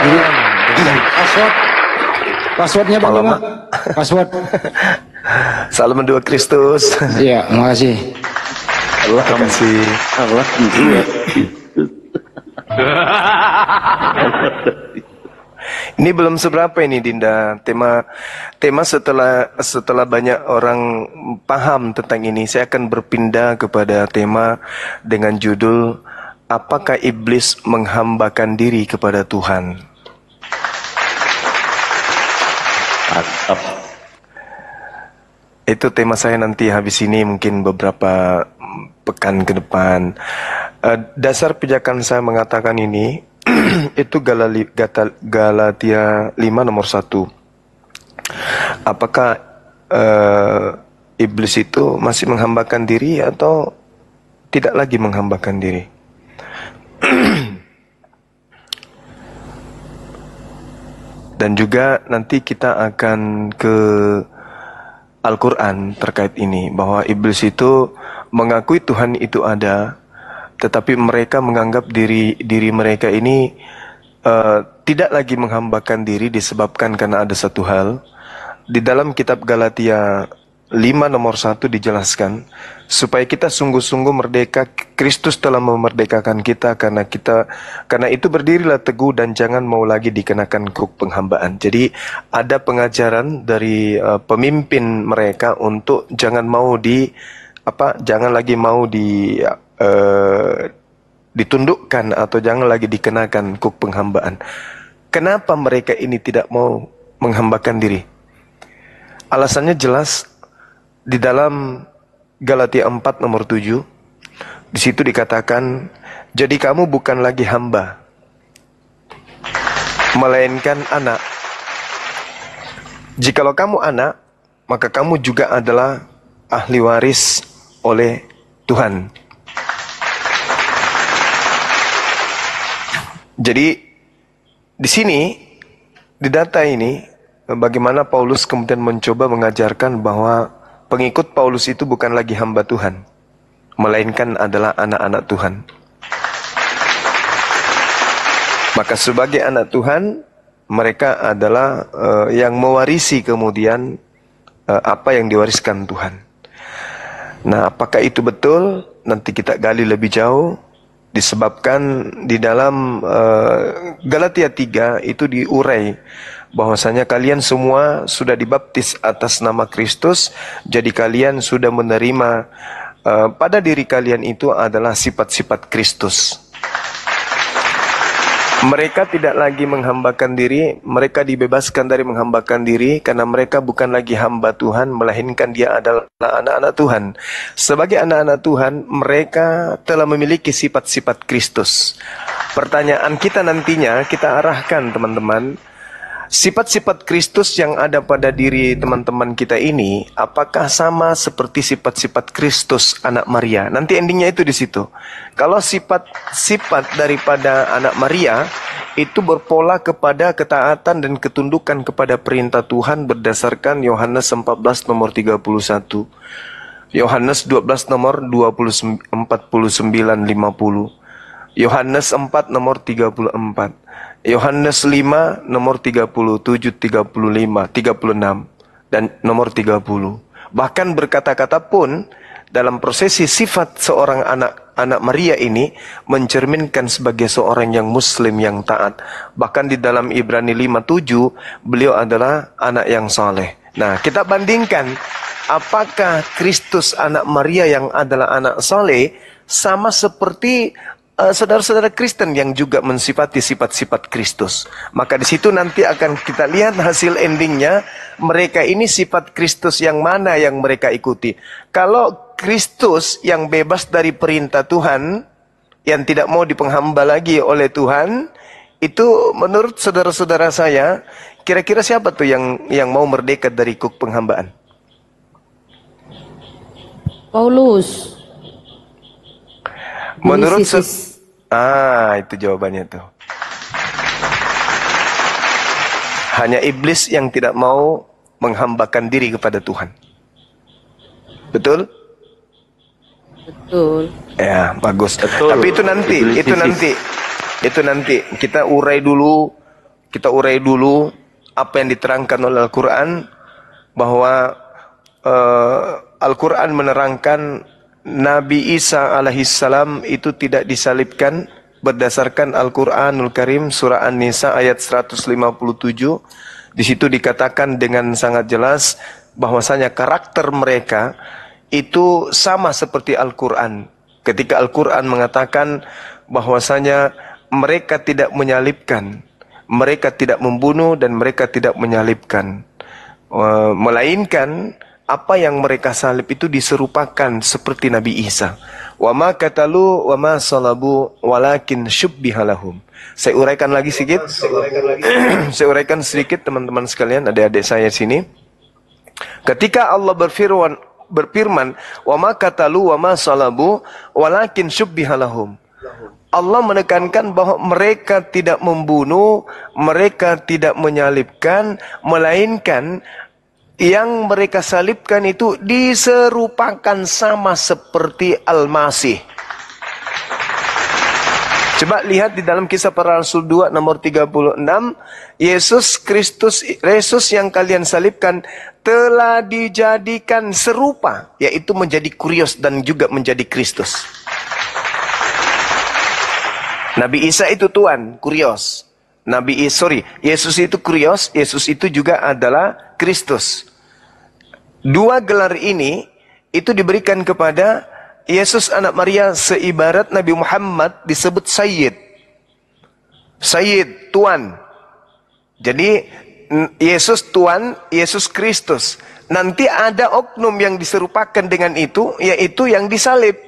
Jadi passwordnya bagaimana? Password. Salam mendua Kristus. Iya, makasih. Allah kasih. Allah juga. Ini belum seberapa ini Dinda. Tema setelah banyak orang paham tentang ini, saya akan berpindah kepada tema dengan judul apakah iblis menghambakan diri kepada Tuhan? Mantap. Itu tema saya nanti habis ini, mungkin beberapa pekan ke depan. Dasar pijakan saya mengatakan ini itu Galatia 5 nomor 1. Apakah iblis itu masih menghambakan diri atau tidak lagi menghambakan diri? Dan juga nanti kita akan ke Al-Quran terkait ini, bahwa iblis itu mengakui Tuhan itu ada, tetapi mereka menganggap diri mereka ini tidak lagi menghambakan diri disebabkan karena ada satu hal. Di dalam kitab Galatia 5 nomor 1 dijelaskan, supaya kita sungguh-sungguh merdeka, Kristus telah memerdekakan kita, karena itu berdirilah teguh dan jangan mau lagi dikenakan kuk penghambaan. Jadi ada pengajaran dari pemimpin mereka untuk jangan lagi mau ditundukkan atau jangan lagi dikenakan kuk penghambaan. Kenapa mereka ini tidak mau menghambakan diri? Alasannya jelas di dalam Galatia 4 nomor 7. Di situ dikatakan, jadi kamu bukan lagi hamba, melainkan anak. Jikalau kamu anak, maka kamu juga adalah ahli waris oleh Tuhan. Jadi di sini, di data ini, bagaimana Paulus kemudian mencoba mengajarkan bahwa pengikut Paulus itu bukan lagi hamba Tuhan, melainkan adalah anak-anak Tuhan. Maka sebagai anak Tuhan, mereka adalah yang mewarisi kemudian apa yang diwariskan Tuhan. Nah, apakah itu betul? Nanti kita gali lebih jauh. Disebabkan di dalam Galatia 3 itu diurai bahwasanya kalian semua sudah dibaptis atas nama Kristus, jadi kalian sudah menerima pada diri kalian itu adalah sifat-sifat Kristus. Mereka tidak lagi menghambakan diri, mereka dibebaskan dari menghambakan diri karena mereka bukan lagi hamba Tuhan, melainkan dia adalah anak-anak Tuhan. Sebagai anak-anak Tuhan, mereka telah memiliki sifat-sifat Kristus. Pertanyaan kita nantinya, kita arahkan teman-teman, sifat-sifat Kristus yang ada pada diri teman-teman kita ini, apakah sama seperti sifat-sifat Kristus anak Maria? Nanti endingnya itu di situ. Kalau sifat-sifat daripada anak Maria itu berpola kepada ketaatan dan ketundukan kepada perintah Tuhan berdasarkan Yohanes 14 nomor 31. Yohanes 12 nomor 49 50. Yohanes 4 nomor 34. Yohanes 5 nomor 37, 35, 36 dan nomor 30. Bahkan berkata-kata pun dalam prosesi sifat seorang anak Maria ini mencerminkan sebagai seorang yang muslim yang taat. Bahkan di dalam Ibrani 5:7 beliau adalah anak yang saleh. Nah, kita bandingkan apakah Kristus anak Maria yang adalah anak saleh sama seperti saudara-saudara Kristen yang juga mensifati sifat-sifat Kristus. Maka di situ nanti akan kita lihat hasil endingnya, mereka ini sifat Kristus yang mana yang mereka ikuti. Kalau Kristus yang bebas dari perintah Tuhan, yang tidak mau dipenghamba lagi oleh Tuhan, itu menurut saudara-saudara saya, kira-kira siapa tuh yang mau merdeka dari kuk penghambaan? Paulus. Menurut itu jawabannya tuh. Hanya iblis yang tidak mau menghambakan diri kepada Tuhan. Betul? Betul. Ya, bagus. Betul. Tapi itu nanti kita urai dulu kita urai dulu apa yang diterangkan oleh Al-Quran, bahwa Al-Quran menerangkan Nabi Isa alaihissalam itu tidak disalibkan berdasarkan Al-Quranul Karim surah An-Nisa ayat 157. Di situ dikatakan dengan sangat jelas bahwasanya karakter mereka itu sama seperti Al-Quran. Ketika Al-Quran mengatakan bahwasanya mereka tidak menyalibkan, mereka tidak membunuh dan mereka tidak menyalibkan, melainkan apa yang mereka salib itu diserupakan seperti Nabi Isa. Wa ma qatalu wa ma salabu walakin syubbiha lahum. Saya uraikan lagi sedikit. Saya uraikan sedikit teman-teman sekalian, adik-adik saya sini. Ketika Allah berfirman, wa ma qatalu wa ma salabu walakin syubbiha lahum. Allah menekankan bahwa mereka tidak membunuh, mereka tidak menyalibkan, melainkan yang mereka salibkan itu diserupakan sama seperti Al-Masih. Coba lihat di dalam Kisah Para Rasul 2 nomor 36, Yesus Kristus, Yesus yang kalian salibkan telah dijadikan serupa, yaitu menjadi Kurios dan juga menjadi Kristus. Nabi Isa itu Tuhan, Kurios. Yesus itu Kurios, Yesus itu juga adalah Kristus. Dua gelar ini itu diberikan kepada Yesus anak Maria, seibarat Nabi Muhammad disebut Sayyid. Sayyid, Tuan. Jadi Yesus Tuan, Yesus Kristus. Nanti ada oknum yang diserupakan dengan itu, yaitu yang disalib.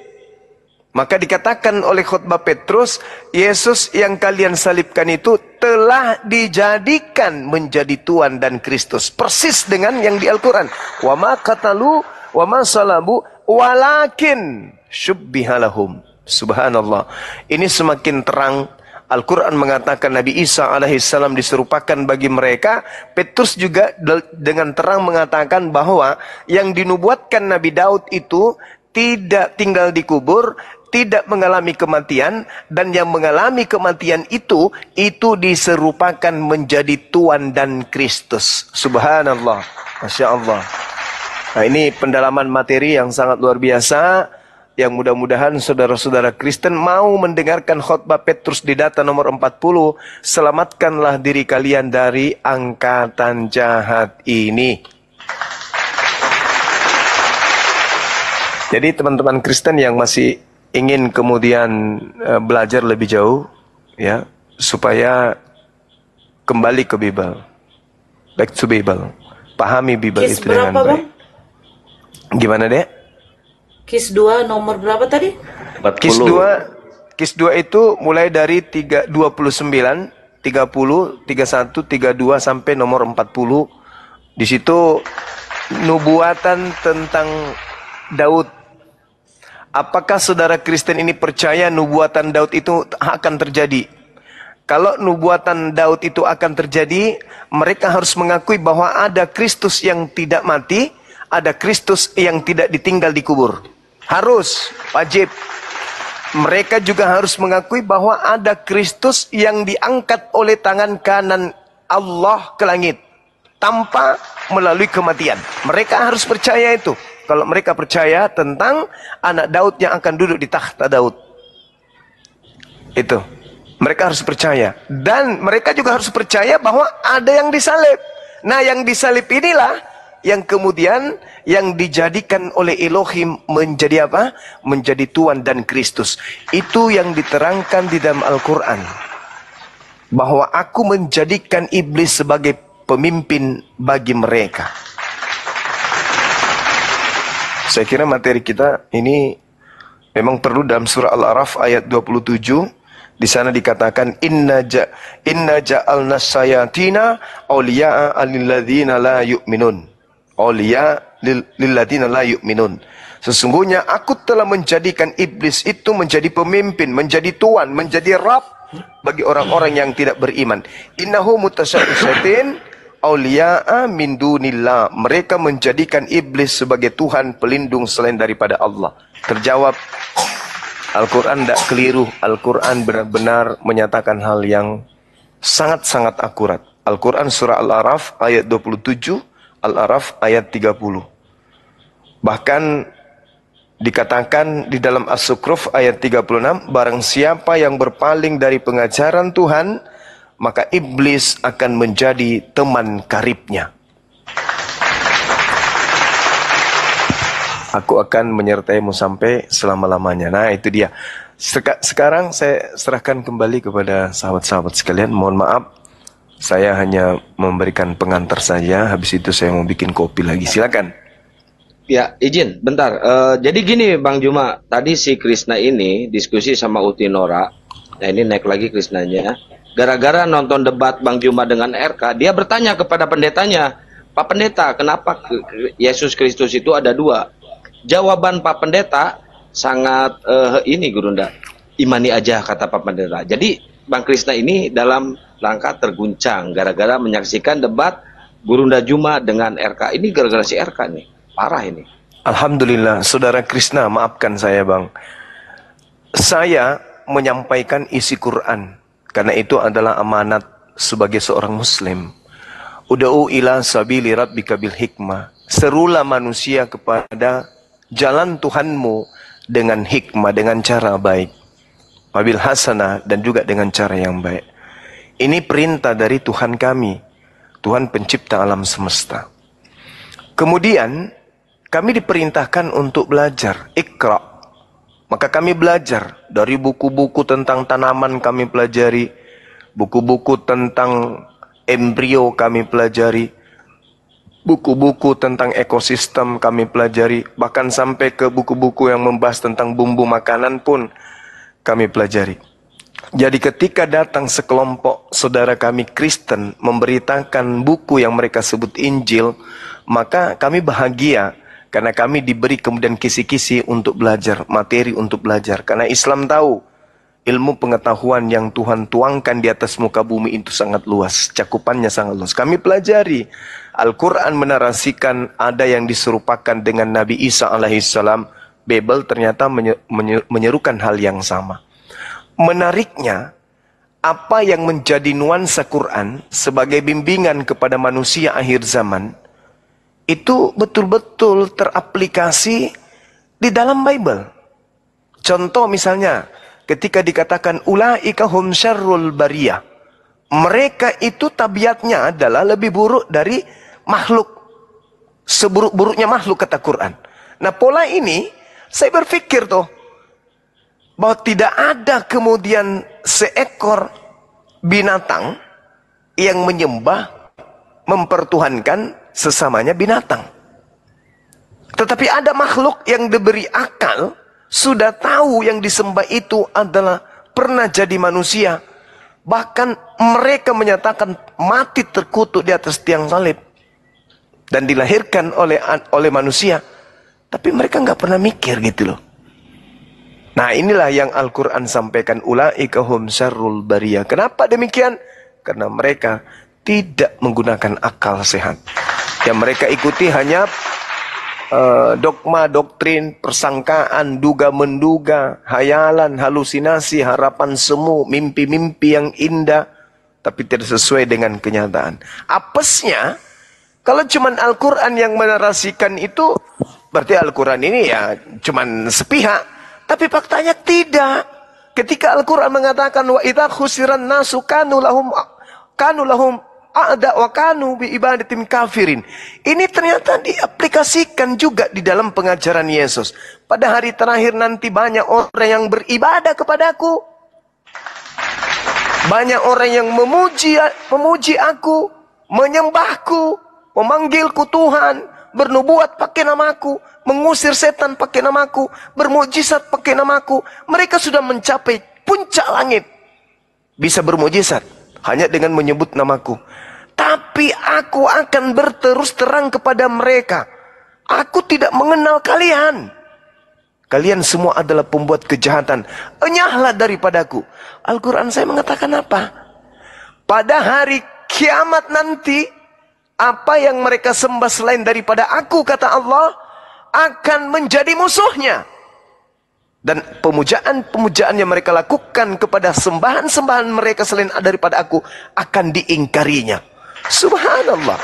Maka dikatakan oleh khutbah Petrus, Yesus yang kalian salibkan itu telah dijadikan menjadi Tuhan dan Kristus. Persis dengan yang di Al-Quran. Wa ma qatalu wa ma salabu walakin syubbiha lahum. Subhanallah. Ini semakin terang. Al-Quran mengatakan Nabi Isa alaihissalam diserupakan bagi mereka. Petrus juga dengan terang mengatakan bahwa yang dinubuatkan Nabi Daud itu tidak tinggal di kubur, tidak mengalami kematian, dan yang mengalami kematian itu diserupakan menjadi Tuhan dan Kristus. Subhanallah. Masya Allah. Nah, ini pendalaman materi yang sangat luar biasa, yang mudah-mudahan saudara-saudara Kristen mau mendengarkan khutbah Petrus di data nomor 40. Selamatkanlah diri kalian dari angkatan jahat ini. Jadi teman-teman Kristen yang masih ingin kemudian belajar lebih jauh, ya, supaya kembali ke Bible, back to Bible, pahami Bible itu dengan baik. Bang? Gimana dek? KIS 2 nomor berapa tadi? 40. KIS 2 itu mulai dari 29, 30, 31, 32 sampai nomor 40. Di situ nubuatan tentang Daud. Apakah saudara Kristen ini percaya nubuatan Daud itu akan terjadi? Kalau nubuatan Daud itu akan terjadi, mereka harus mengakui bahwa ada Kristus yang tidak mati, ada Kristus yang tidak ditinggal di kubur. Harus, wajib. Mereka juga harus mengakui bahwa ada Kristus yang diangkat oleh tangan kanan Allah ke langit tanpa melalui kematian. Mereka harus percaya itu. Kalau mereka percaya tentang anak Daud yang akan duduk di takhta Daud. Itu. Mereka harus percaya. Dan mereka juga harus percaya bahwa ada yang disalib. Nah, yang disalib inilah yang kemudian yang dijadikan oleh Elohim menjadi apa? Menjadi Tuhan dan Kristus. Itu yang diterangkan di dalam Al-Quran. Bahwa aku menjadikan iblis sebagai pemimpin bagi mereka. Saya kira materi kita ini memang perlu dalam surah Al-A'raf ayat 27. Di sana dikatakan inna ja'alna sayatina awliya'a lilladzina la yu'minun. Awliya lilladzina la yu'minun. Sesungguhnya aku telah menjadikan iblis itu menjadi pemimpin, menjadi tuan, menjadi rab bagi orang-orang yang tidak beriman. Innahu mutasyabbihatin awliya'a min dunillah. Mereka menjadikan iblis sebagai Tuhan pelindung selain daripada Allah. Terjawab, Al-Quran tidak keliru. Al-Quran benar-benar menyatakan hal yang sangat-sangat akurat. Al-Quran surah Al-A'raf ayat 27, Al-A'raf ayat 30. Bahkan dikatakan di dalam As-Sukruf ayat 36, barang siapa yang berpaling dari pengajaran Tuhan, maka iblis akan menjadi teman karibnya. Aku akan menyertaimu sampai selama-lamanya. Nah, itu dia. Sekarang saya serahkan kembali kepada sahabat-sahabat sekalian. Mohon maaf, saya hanya memberikan pengantar saja. Habis itu saya mau bikin kopi lagi. Silakan. Ya, izin, bentar. Jadi gini, Bang Juma. Tadi si Krisna ini diskusi sama Utinora. Nah, ini naik lagi Krisnanya. Gara-gara nonton debat Bang Juma dengan RK, dia bertanya kepada pendetanya, Pak Pendeta, kenapa Yesus Kristus itu ada dua? Jawaban Pak Pendeta sangat ini Gurunda, imani aja kata Pak Pendeta. Jadi Bang Krisna ini dalam langkah terguncang gara-gara menyaksikan debat Gurunda Juma dengan RK. Ini gara-gara si RK nih, parah ini. Alhamdulillah, Saudara Krisna, maafkan saya Bang. Saya menyampaikan isi Quran, karena itu adalah amanat sebagai seorang Muslim. Ud'u ila sabili rabbika bil hikmah. Serulah manusia kepada jalan Tuhanmu dengan hikmah, dengan cara baik. Wabil hasanah, dan juga dengan cara yang baik. Ini perintah dari Tuhan kami, Tuhan pencipta alam semesta. Kemudian kami diperintahkan untuk belajar, Iqra. Maka kami belajar dari buku-buku tentang tanaman kami pelajari, buku-buku tentang embrio kami pelajari, buku-buku tentang ekosistem kami pelajari, bahkan sampai ke buku-buku yang membahas tentang bumbu makanan pun kami pelajari. Jadi ketika datang sekelompok saudara kami Kristen memberitakan buku yang mereka sebut Injil, maka kami bahagia karena kami diberi kemudian kisi-kisi untuk belajar, materi untuk belajar. Karena Islam tahu ilmu pengetahuan yang Tuhan tuangkan di atas muka bumi itu sangat luas, cakupannya sangat luas. Kami pelajari. Al-Quran menarasikan ada yang diserupakan dengan Nabi Isa alaihissalam. Bible ternyata menyerukan hal yang sama. Menariknya, apa yang menjadi nuansa Quran sebagai bimbingan kepada manusia akhir zaman, itu betul-betul teraplikasi di dalam Bible. Contoh misalnya, ketika dikatakan ulaika hum syarrul bariyah, mereka itu tabiatnya adalah lebih buruk dari makhluk, seburuk-buruknya makhluk kata Quran. Nah, pola ini saya berpikir tuh bahwa tidak ada kemudian seekor binatang yang menyembah, mempertuhankan sesamanya binatang. Tetapi ada makhluk yang diberi akal, sudah tahu yang disembah itu adalah pernah jadi manusia. Bahkan mereka menyatakan mati terkutuk di atas tiang salib dan dilahirkan oleh manusia. Tapi mereka nggak pernah mikir gitu loh. Nah, inilah yang Al-Quran sampaikan, ulaika hum syarrul bariyah. Kenapa demikian? Karena mereka tidak menggunakan akal sehat. Yang mereka ikuti hanya dogma, doktrin, persangkaan, duga-menduga, hayalan, halusinasi, harapan semu, mimpi-mimpi yang indah, tapi tidak sesuai dengan kenyataan. Apesnya, kalau cuman Al-Quran yang menarasikan itu, berarti Al-Quran ini ya cuman sepihak. Tapi faktanya tidak. Ketika Al-Quran mengatakan wa idza khusiran nasu kanu lahum a'da wa kanu bi ibadatim kafirin. Ini ternyata diaplikasikan juga di dalam pengajaran Yesus. Pada hari terakhir nanti banyak orang yang beribadah kepadaku. Banyak orang yang memuji aku, menyembahku, memanggilku Tuhan, bernubuat pakai namaku, mengusir setan pakai namaku, bermukjizat pakai namaku. Mereka sudah mencapai puncak langit. Bisa bermukjizat hanya dengan menyebut namaku. Tapi aku akan berterus terang kepada mereka. Aku tidak mengenal kalian. Kalian semua adalah pembuat kejahatan. Enyahlah daripadaku. Al-Quran saya mengatakan apa? Pada hari kiamat nanti, apa yang mereka sembah selain daripada aku, kata Allah, akan menjadi musuhnya. Dan pemujaan-pemujaan yang mereka lakukan kepada sembahan-sembahan mereka selain daripada aku akan diingkarinya. Subhanallah.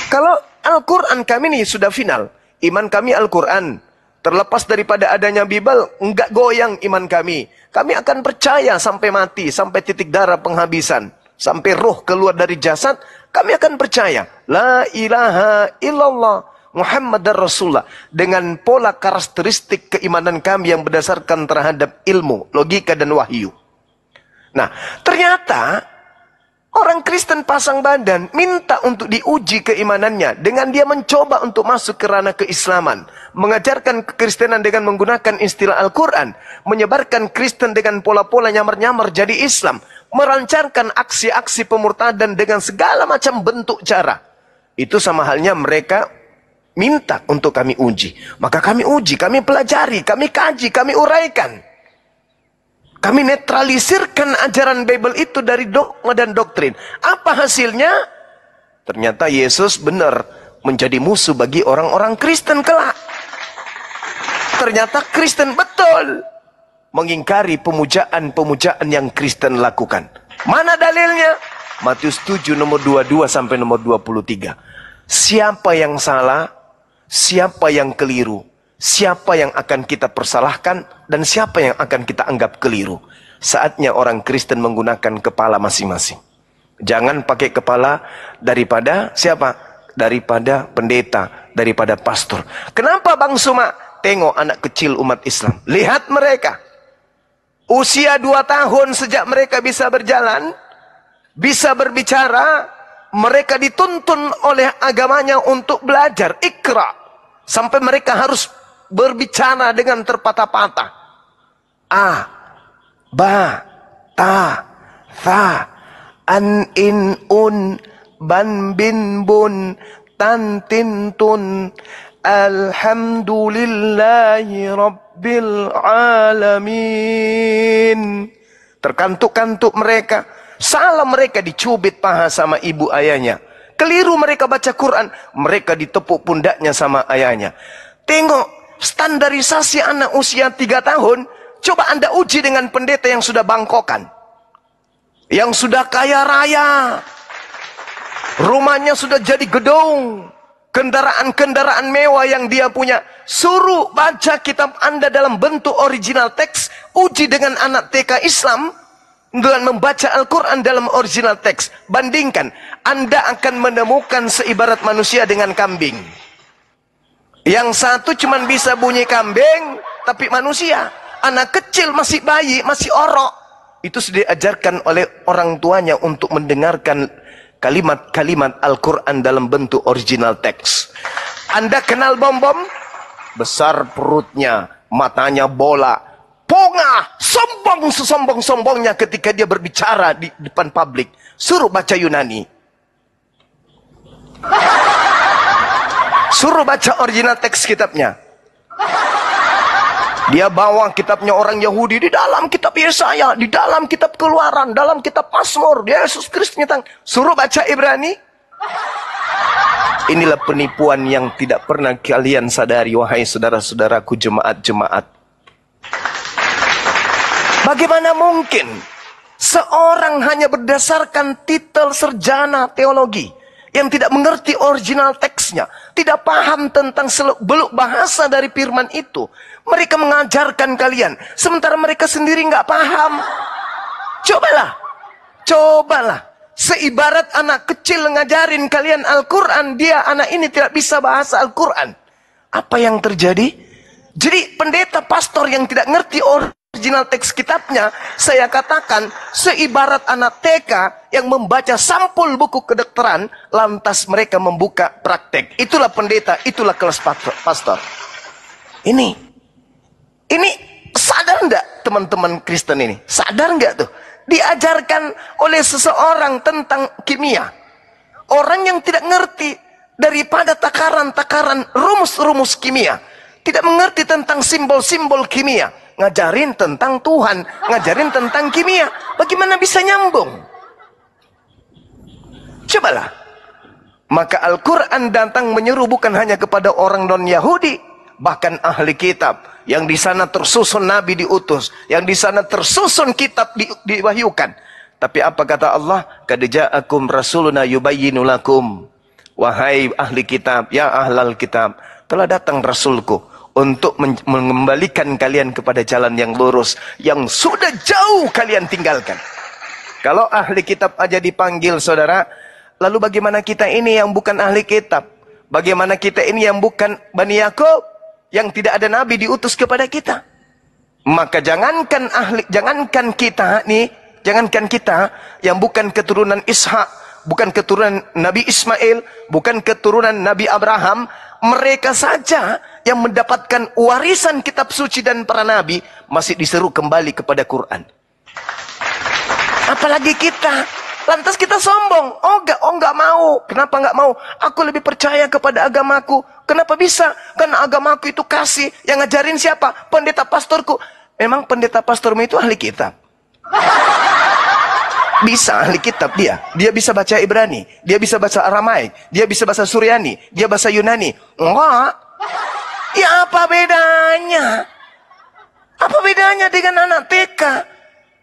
Kalau Al-Quran kami ini sudah final, iman kami Al-Quran, terlepas daripada adanya Bible, enggak goyang iman kami. Kami akan percaya sampai mati, sampai titik darah penghabisan, sampai roh keluar dari jasad, kami akan percaya. La ilaha illallah Muhammad dan Rasulullah. Dengan pola karakteristik keimanan kami yang berdasarkan terhadap ilmu, logika dan wahyu. Nah, ternyata orang Kristen pasang badan minta untuk diuji keimanannya dengan dia mencoba untuk masuk ke ranah keislaman, mengajarkan kekristenan dengan menggunakan istilah Al-Quran, menyebarkan Kristen dengan pola-pola nyamar-nyamar jadi Islam, melancarkan aksi-aksi pemurtadan dengan segala macam bentuk cara. Itu sama halnya mereka minta untuk kami uji. Maka kami uji, kami pelajari, kami kaji, kami uraikan. Kami netralisirkan ajaran Bible itu dari dogma dan doktrin. Apa hasilnya? Ternyata Yesus benar menjadi musuh bagi orang-orang Kristen kelak. Ternyata Kristen betul mengingkari pemujaan-pemujaan yang Kristen lakukan. Mana dalilnya? Matius 7 nomor 22 sampai nomor 23. Siapa yang salah? Siapa yang keliru? Siapa yang akan kita persalahkan dan siapa yang akan kita anggap keliru? Saatnya orang Kristen menggunakan kepala masing-masing. Jangan pakai kepala daripada siapa? Daripada pendeta, daripada pastor. Kenapa Bang Suma? Tengok anak kecil umat Islam. Lihat mereka. Usia 2 tahun sejak mereka bisa berjalan, bisa berbicara, mereka dituntun oleh agamanya untuk belajar Iqra. Sampai mereka harus berbicara dengan terpatah-patah. A, ba, ta, tha, an, in, un, ban, bin, bun, tan, tin, tun. Alhamdulillahi Rabbil Alamin. Terkantuk-kantuk mereka. Salah mereka dicubit paha sama ibu ayahnya. Keliru mereka baca Quran, mereka ditepuk pundaknya sama ayahnya. Tengok standarisasi anak usia 3 tahun. Coba Anda uji dengan pendeta yang sudah bangkokan, yang sudah kaya raya, rumahnya sudah jadi gedung, kendaraan-kendaraan mewah yang dia punya. Suruh baca kitab Anda dalam bentuk original teks. Uji dengan anak TK Islam dengan membaca Al-Quran dalam original teks. Bandingkan, Anda akan menemukan seibarat manusia dengan kambing. Yang satu cuman bisa bunyi kambing, tapi manusia. Anak kecil, masih bayi, masih orok. Itu sudah diajarkan oleh orang tuanya untuk mendengarkan kalimat-kalimat Al-Quran dalam bentuk original teks. Anda kenal bom-bom? Besar perutnya, matanya bola, pongah, sombong sesombong-sombongnya ketika dia berbicara di depan publik. Suruh baca Yunani. Suruh baca original teks kitabnya. Dia bawa kitabnya orang Yahudi, di dalam kitab Yesaya, di dalam kitab Keluaran, dalam kitab Mazmur, Yesus Kristus nyetang. Suruh baca Ibrani. Inilah penipuan yang tidak pernah kalian sadari, wahai saudara-saudaraku jemaat-jemaat. Bagaimana mungkin seorang hanya berdasarkan titel sarjana teologi yang tidak mengerti original teksnya, tidak paham tentang seluk-beluk bahasa dari firman itu, mereka mengajarkan kalian, sementara mereka sendiri nggak paham. Cobalah, seibarat anak kecil ngajarin kalian Al-Quran, dia anak ini tidak bisa bahasa Al-Quran. Apa yang terjadi? Jadi pendeta pastor yang tidak ngerti original teks kitabnya, saya katakan seibarat anak TK yang membaca sampul buku kedokteran, lantas mereka membuka praktek. Itulah pendeta, itulah kelas pastor. Ini sadar enggak teman-teman Kristen ini? Sadar enggak tuh? Diajarkan oleh seseorang tentang kimia. Orang yang tidak ngerti daripada takaran-takaran rumus-rumus kimia, tidak mengerti tentang simbol-simbol kimia, ngajarin tentang Tuhan, ngajarin tentang kimia. Bagaimana bisa nyambung? Cobalah. Maka Al-Quran datang menyeru bukan hanya kepada orang non-Yahudi, bahkan ahli kitab, yang di sana tersusun nabi diutus, yang di sana tersusun kitab diwahyukan. Tapi apa kata Allah? Qad ja'akum rasuluna yubayyinu lakum. Wahai ahli kitab, ya ahlal kitab, telah datang rasulku untuk mengembalikan kalian kepada jalan yang lurus, yang sudah jauh kalian tinggalkan. Kalau ahli kitab aja dipanggil, saudara, lalu bagaimana kita ini yang bukan ahli kitab? Bagaimana kita ini yang bukan Bani Yakub, yang tidak ada nabi diutus kepada kita? Maka jangankan kita yang bukan keturunan Ishak, bukan keturunan Nabi Ismail, bukan keturunan Nabi Abraham, mereka saja yang mendapatkan warisan kitab suci dan para nabi masih diseru kembali kepada Quran. Apalagi kita. Lantas kita sombong. Oh enggak mau. Kenapa enggak mau? Aku lebih percaya kepada agamaku. Kenapa bisa? Karena agamaku itu kasih. Yang ngajarin siapa? Pendeta pastorku. Memang pendeta pastormu itu ahli kitab? Bisa ahli kitab dia. Dia bisa baca Ibrani. Dia bisa baca Aramaik. Dia bisa bahasa Suryani. Dia bahasa Yunani. Enggak. Ya apa bedanya? Apa bedanya dengan anak TK?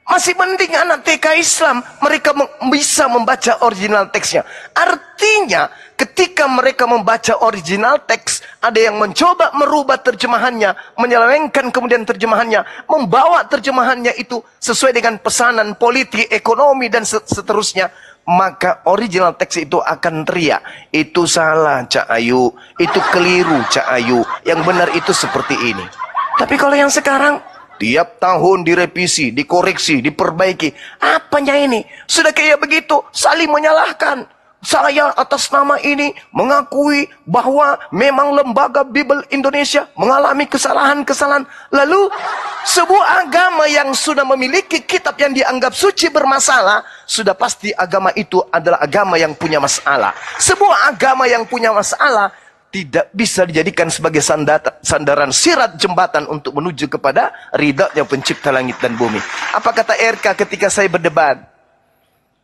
Masih mending anak TK Islam, mereka bisa membaca original teksnya. Artinya, ketika mereka membaca original teks, ada yang mencoba merubah terjemahannya, menyelewengkan kemudian terjemahannya, membawa terjemahannya itu sesuai dengan pesanan politik, ekonomi, dan seterusnya. Maka original teks itu akan teriak, itu salah Cak Ayu, itu keliru Cak Ayu, yang benar itu seperti ini. Tapi kalau yang sekarang, tiap tahun direvisi, dikoreksi, diperbaiki. Apanya ini? Sudah kayak begitu, saling menyalahkan. Saya atas nama ini mengakui bahwa memang lembaga Bible Indonesia mengalami kesalahan-kesalahan. Lalu, sebuah agama yang sudah memiliki kitab yang dianggap suci bermasalah, sudah pasti agama itu adalah agama yang punya masalah. Sebuah agama yang punya masalah tidak bisa dijadikan sebagai sandaran sirat jembatan untuk menuju kepada ridha-Nya pencipta langit dan bumi. Apa kata RK ketika saya berdebat?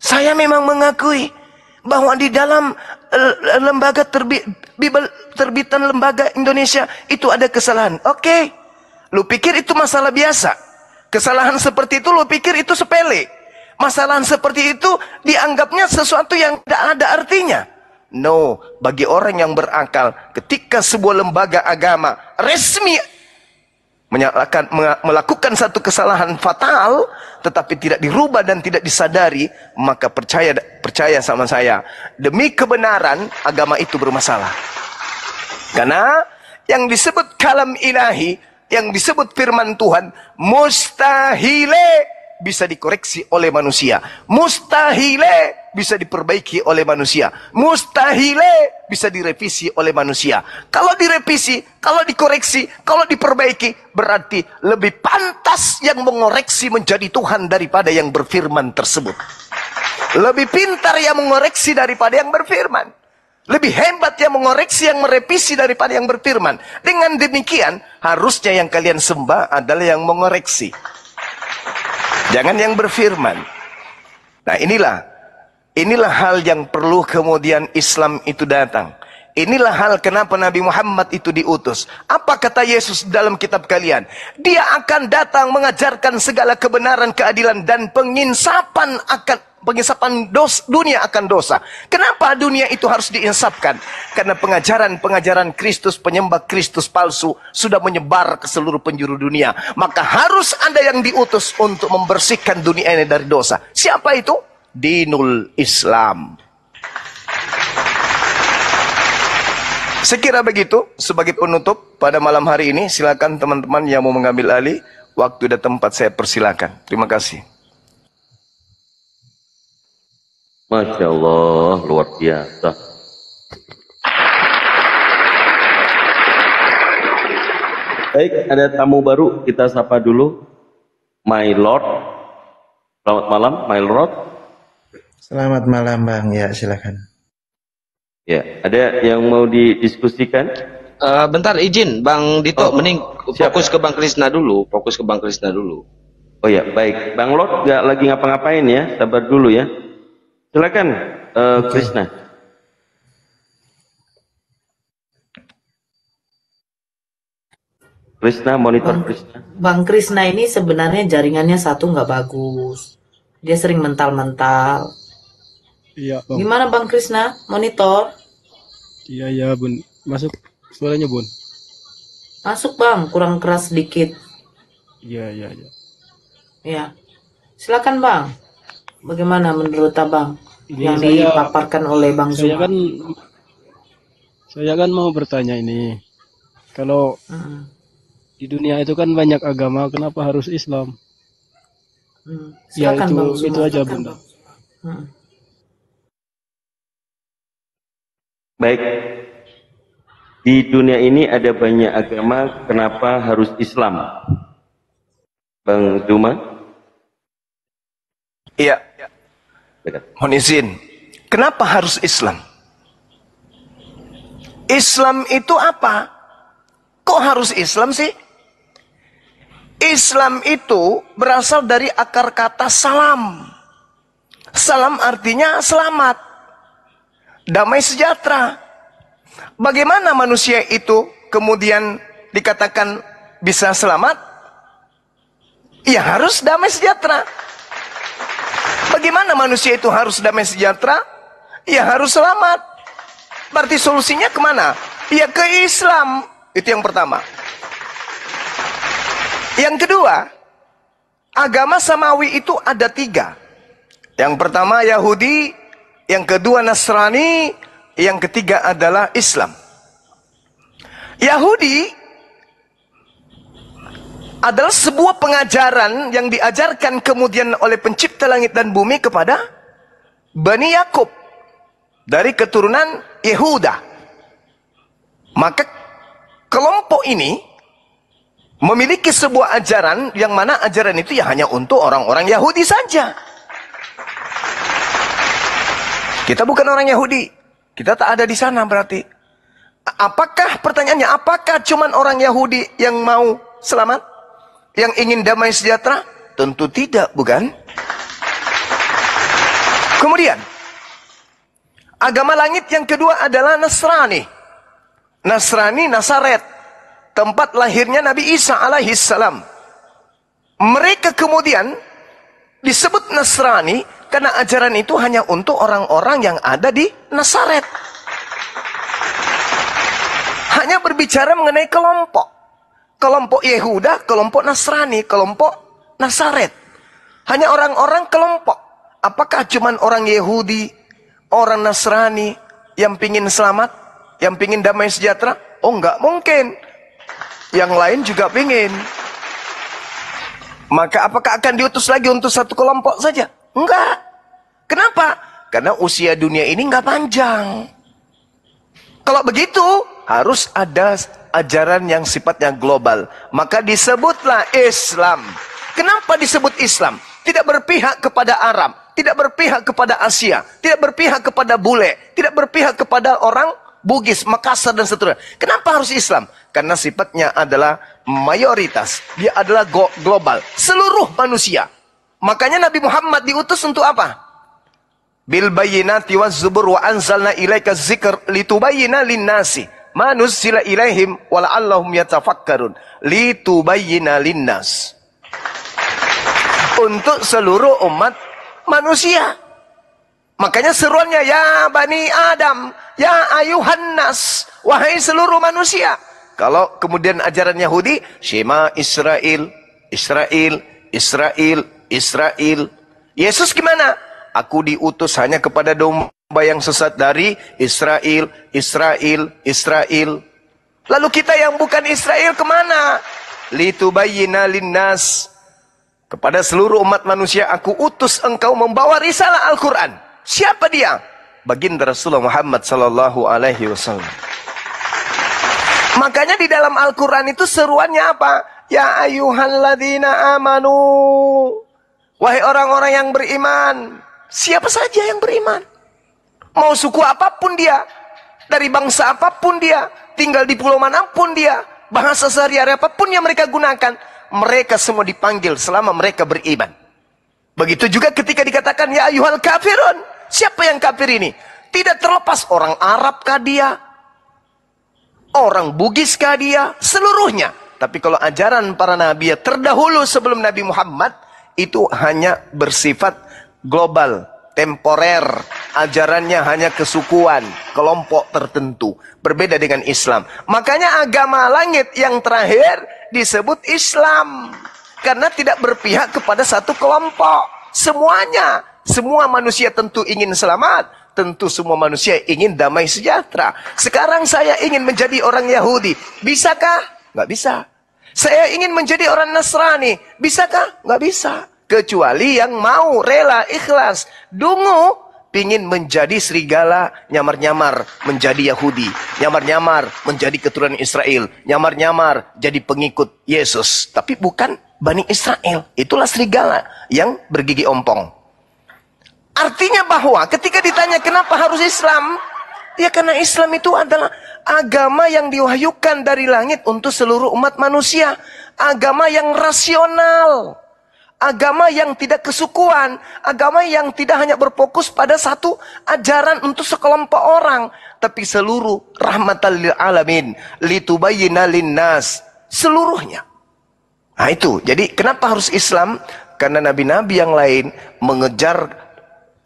Saya memang mengakui bahwa di dalam lembaga terbitan lembaga Indonesia itu ada kesalahan. Oke. Lu pikir itu masalah biasa? Kesalahan seperti itu lu pikir itu sepele? Masalah seperti itu dianggapnya sesuatu yang tidak ada artinya. No, bagi orang yang berakal, ketika sebuah lembaga agama resmi melakukan satu kesalahan fatal, tetapi tidak dirubah dan tidak disadari, maka percaya sama saya, demi kebenaran agama itu bermasalah. Karena yang disebut kalam ilahi, yang disebut firman Tuhan, mustahile bisa dikoreksi oleh manusia, mustahile bisa diperbaiki oleh manusia, mustahile bisa direvisi oleh manusia. Kalau direvisi, kalau dikoreksi, kalau diperbaiki, berarti lebih pantas yang mengoreksi menjadi Tuhan daripada yang berfirman tersebut. Lebih pintar yang mengoreksi daripada yang berfirman. Lebih hebat yang mengoreksi, yang merevisi daripada yang berfirman. Dengan demikian, harusnya yang kalian sembah adalah yang mengoreksi, jangan yang berfirman. Nah inilah hal yang perlu kemudian Islam itu datang. Inilah hal kenapa Nabi Muhammad itu diutus. Apa kata Yesus dalam kitab kalian? Dia akan datang mengajarkan segala kebenaran, keadilan, dan penginsapan dunia akan dosa. Kenapa dunia itu harus diinsapkan? Karena pengajaran Kristus, penyembah Kristus palsu sudah menyebar ke seluruh penjuru dunia. Maka harus ada yang diutus untuk membersihkan dunia ini dari dosa. Siapa itu? Dinul Islam. Sekira begitu sebagai penutup pada malam hari ini. Silakan teman-teman yang mau mengambil alih. Waktu dan tempat saya persilakan. Terima kasih. Masya Allah, luar biasa. Baik, ada tamu baru, kita sapa dulu. My Lord. Selamat malam, My Lord. Selamat malam Bang, ya silakan. Ya, ada yang mau didiskusikan? Bentar izin Bang Dito, mending fokus ke Bang Krisna dulu, Oh ya, baik. Bang Lord nggak lagi ngapa-ngapain ya, sabar dulu ya. Silakan, Krisna. Krisna, monitor Bang, Krisna. Bang Krisna ini sebenarnya jaringannya satu nggak bagus. Dia sering mental-mental. Iya, Bang. Gimana Bang Krisna? Monitor? Iya, iya, Bun. Masuk suaranya, Bun. Masuk Bang, kurang keras sedikit. Iya, iya, iya. Ya, silakan Bang. Bagaimana menurut Abang Ini yang saya dipaparkan oleh Bang saya Zuma? kan mau bertanya ini. Kalau Hmm, di dunia itu kan banyak agama, kenapa harus Islam? Ya, Silakan Bang Zuma. itu aja, Bunda. Hmm. Baik. Di dunia ini ada banyak agama, kenapa harus Islam? Bang Zuma? Iya, Dekat. mohon izin. Kenapa harus Islam? Islam itu apa? Kok harus Islam sih? Islam itu berasal dari akar kata salam. Salam artinya selamat, damai sejahtera. Bagaimana manusia itu kemudian dikatakan bisa selamat? Ya harus damai sejahtera. Bagaimana manusia itu harus damai sejahtera? Ya harus selamat. Berarti solusinya kemana? Ya ke Islam. Itu yang pertama. Yang kedua, agama samawi itu ada 3. Yang pertama Yahudi, yang kedua Nasrani, yang ketiga adalah Islam. Yahudi adalah sebuah pengajaran yang diajarkan kemudian oleh pencipta langit dan bumi kepada Bani Yakub dari keturunan Yehuda. Maka kelompok ini memiliki sebuah ajaran yang mana ajaran itu ya hanya untuk orang-orang Yahudi saja. Kita bukan orang Yahudi. Kita tak ada di sana berarti. Apakah pertanyaannya, apakah cuman orang Yahudi yang mau selamat? Yang ingin damai sejahtera? Tentu tidak, bukan? Kemudian, agama langit yang kedua adalah Nasrani. Nasrani, Nasaret. Tempat lahirnya Nabi Isa alaihissalam. Mereka kemudian disebut Nasrani karena ajaran itu hanya untuk orang-orang yang ada di Nasaret. Hanya berbicara mengenai kelompok. Kelompok Yehuda, kelompok Nasrani, kelompok Nasaret. Hanya orang-orang kelompok. Apakah cuman orang Yahudi, orang Nasrani yang pingin selamat, yang pingin damai sejahtera? Oh, enggak mungkin. Yang lain juga pingin. Maka apakah akan diutus lagi untuk satu kelompok saja? Enggak. Kenapa? Karena usia dunia ini enggak panjang. Kalau begitu, harus ada ajaran yang sifatnya global. Maka disebutlah Islam. Kenapa disebut Islam? Tidak berpihak kepada Arab, tidak berpihak kepada Asia, tidak berpihak kepada bule, tidak berpihak kepada orang Bugis, Makassar dan seterusnya. Kenapa harus Islam? Karena sifatnya adalah mayoritas. Dia adalah global. Seluruh manusia. Makanya Nabi Muhammad diutus untuk apa? Bil bayyinati waz zubur wa anzalna ilaika dzikr litubayyina linnasi ma nuzzila ilaihim wa la'allahum yatafakkarun. Litubayyina linnas. Untuk seluruh umat manusia. Makanya seruannya, ya Bani Adam, ya ayuhan nas, wahai seluruh manusia. Kalau kemudian ajaran Yahudi, Shema Israel, Israel, Israel, Israel. Yesus gimana? Aku diutus hanya kepada domba yang sesat dari Israel, Israel, Israel. Lalu kita yang bukan Israel kemana? Litubayyina linnas. Kepada seluruh umat manusia aku utus engkau membawa risalah Al-Quran. Siapa dia? Baginda Rasulullah Muhammad sallallahu alaihi wasallam. Makanya di dalam Al-Quran itu seruannya apa? Ya ayyuhalladzina amanu. Wahai orang-orang yang beriman. Siapa saja yang beriman. Mau suku apapun dia. Dari bangsa apapun dia. Tinggal di pulau manapun dia. Bahasa sehari-hari apapun yang mereka gunakan. Mereka semua dipanggil selama mereka beriman. Begitu juga ketika dikatakan ya ayyuhal kafirun. Siapa yang kafir ini? Tidak terlepas orang Arab kah dia? Orang Bugis kah dia? Seluruhnya. Tapi kalau ajaran para nabi terdahulu sebelum Nabi Muhammad, itu hanya bersifat global, temporer. Ajarannya hanya kesukuan, kelompok tertentu. Berbeda dengan Islam. Makanya agama langit yang terakhir disebut Islam. Karena tidak berpihak kepada satu kelompok. Semuanya. Semua manusia tentu ingin selamat. Tentu semua manusia ingin damai sejahtera. Sekarang saya ingin menjadi orang Yahudi. Bisakah? Nggak bisa. Saya ingin menjadi orang Nasrani. Bisakah? Nggak bisa. Kecuali yang mau, rela, ikhlas. Dungu, pingin menjadi serigala, nyamar-nyamar menjadi Yahudi. Nyamar-nyamar menjadi keturunan Israel. Nyamar-nyamar jadi pengikut Yesus. Tapi bukan Bani Israel. Itulah serigala yang bergigi ompong. Artinya bahwa ketika ditanya kenapa harus Islam, ya karena Islam itu adalah agama yang diwahyukan dari langit untuk seluruh umat manusia. Agama yang rasional. Agama yang tidak kesukuan. Agama yang tidak hanya berfokus pada satu ajaran untuk sekelompok orang. Tapi seluruh rahmatan lil alamin. Litubayyina linnas. Seluruhnya. Nah itu. Jadi kenapa harus Islam? Karena nabi-nabi yang lain mengejar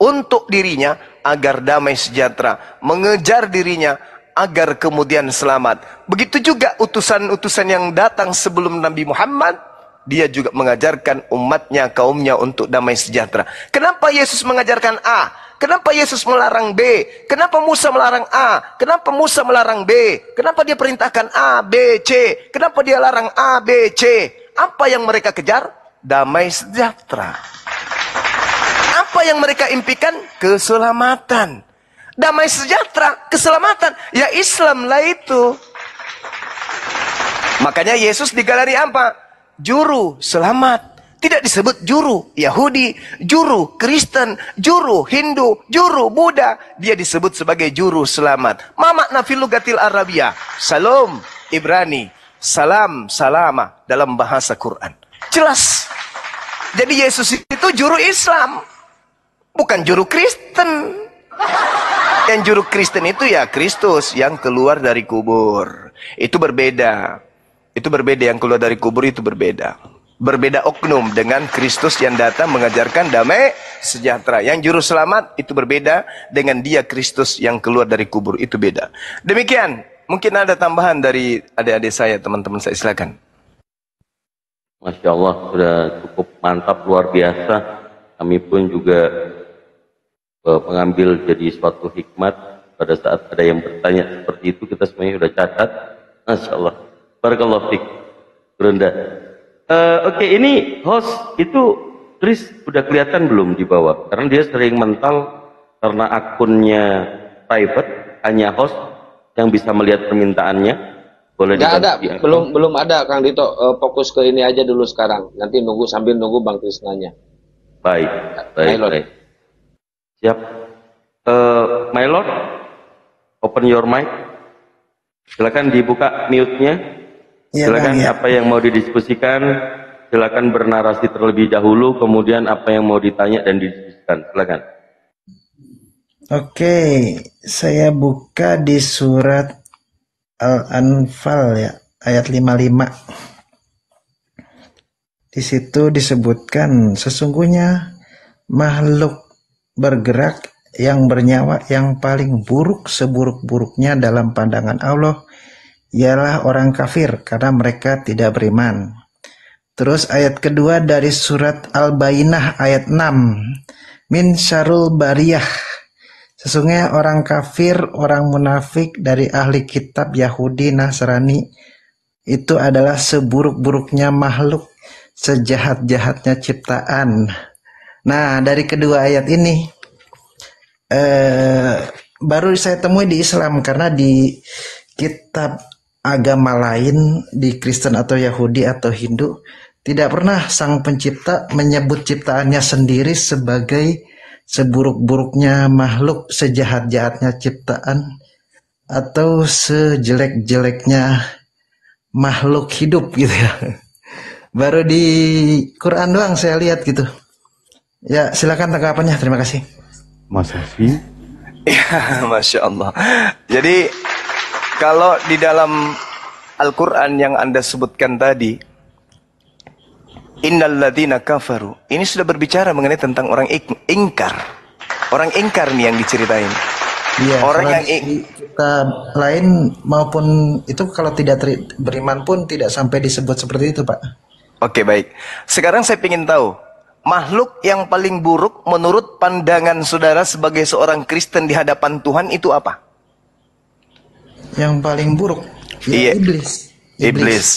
untuk dirinya agar damai sejahtera, mengejar dirinya agar kemudian selamat. Begitu juga utusan-utusan yang datang sebelum Nabi Muhammad, dia juga mengajarkan umatnya, kaumnya untuk damai sejahtera. Kenapa Yesus mengajarkan A? Kenapa Yesus melarang B? Kenapa Musa melarang A? Kenapa Musa melarang B? Kenapa dia perintahkan A, B, C? Kenapa dia larang A, B, C? Apa yang mereka kejar? Damai sejahtera. Apa yang mereka impikan? Keselamatan. Damai sejahtera, keselamatan. Ya Islam lah itu. Makanya Yesus digelari apa? Juru selamat. Tidak disebut juru Yahudi, juru Kristen, juru Hindu, juru Buddha. Dia disebut sebagai juru selamat. Ma makna fil lugatil Arabiyah? Salam Ibrani, salam, salama dalam bahasa Quran. Jelas. Jadi Yesus itu juru Islam. Bukan juru Kristen. Yang juru Kristen itu ya Kristus yang keluar dari kubur. Itu berbeda. Itu berbeda, yang keluar dari kubur itu berbeda. Berbeda oknum dengan Kristus yang datang mengajarkan damai sejahtera. Yang juru selamat itu berbeda dengan dia Kristus yang keluar dari kubur. Itu beda. Demikian. Mungkin ada tambahan dari adik-adik saya, teman-teman saya, silakan. Masya Allah, sudah cukup mantap, luar biasa. Kami pun juga mengambil jadi suatu hikmat pada saat ada yang bertanya seperti itu, kita semuanya sudah catat. Masya Allah, barakallahu fiik, Brenda. Oke, ini host itu Chris udah kelihatan belum di bawah? Karena dia sering mental karena akunnya private, hanya host yang bisa melihat permintaannya. Boleh nggak ada, belum ada Kang Dito. Fokus ke ini aja dulu sekarang. Nanti nunggu sambil nunggu Bang Krisnanya. Baik. Siap. My Lord, open your mic. Silakan dibuka mute-nya. Ya, silakan Bang, ya. apa yang mau didiskusikan. Silakan bernarasi terlebih dahulu, kemudian apa yang mau ditanya dan didiskusikan. Silakan. Oke, saya buka di surat Al-Anfal ya, ayat 55. Di situ disebutkan sesungguhnya makhluk bergerak yang bernyawa yang paling buruk seburuk-buruknya dalam pandangan Allah ialah orang kafir karena mereka tidak beriman. Terus ayat kedua dari surat Al-Bayyinah ayat 6. Min syarul bariyah. Sesungguhnya orang kafir, orang munafik dari ahli kitab Yahudi, Nasrani itu adalah seburuk-buruknya makhluk, sejahat-jahatnya ciptaan. Nah, dari kedua ayat ini baru saya temui di Islam, karena di kitab agama lain, di Kristen atau Yahudi atau Hindu, tidak pernah sang pencipta menyebut ciptaannya sendiri sebagai seburuk-buruknya makhluk, sejahat-jahatnya ciptaan, atau sejelek-jeleknya makhluk hidup gitu ya. Baru di Quran doang saya lihat gitu. Ya, silakan tanggapannya. Terima kasih. Mas Hafi. Ya, Masya Allah. Jadi kalau di dalam Al-Quran yang Anda sebutkan tadi, innal ladzina kafaru, ini sudah berbicara mengenai tentang orang ingkar. Orang ingkar nih yang diceritain. Iya, Orang soalnya yang di kitab lain maupun itu kalau tidak beriman pun tidak sampai disebut seperti itu, Pak. Oke, baik. Sekarang saya ingin tahu, makhluk yang paling buruk menurut pandangan saudara sebagai seorang Kristen di hadapan Tuhan itu apa? Yang paling buruk, Iya. ya iblis. Iblis.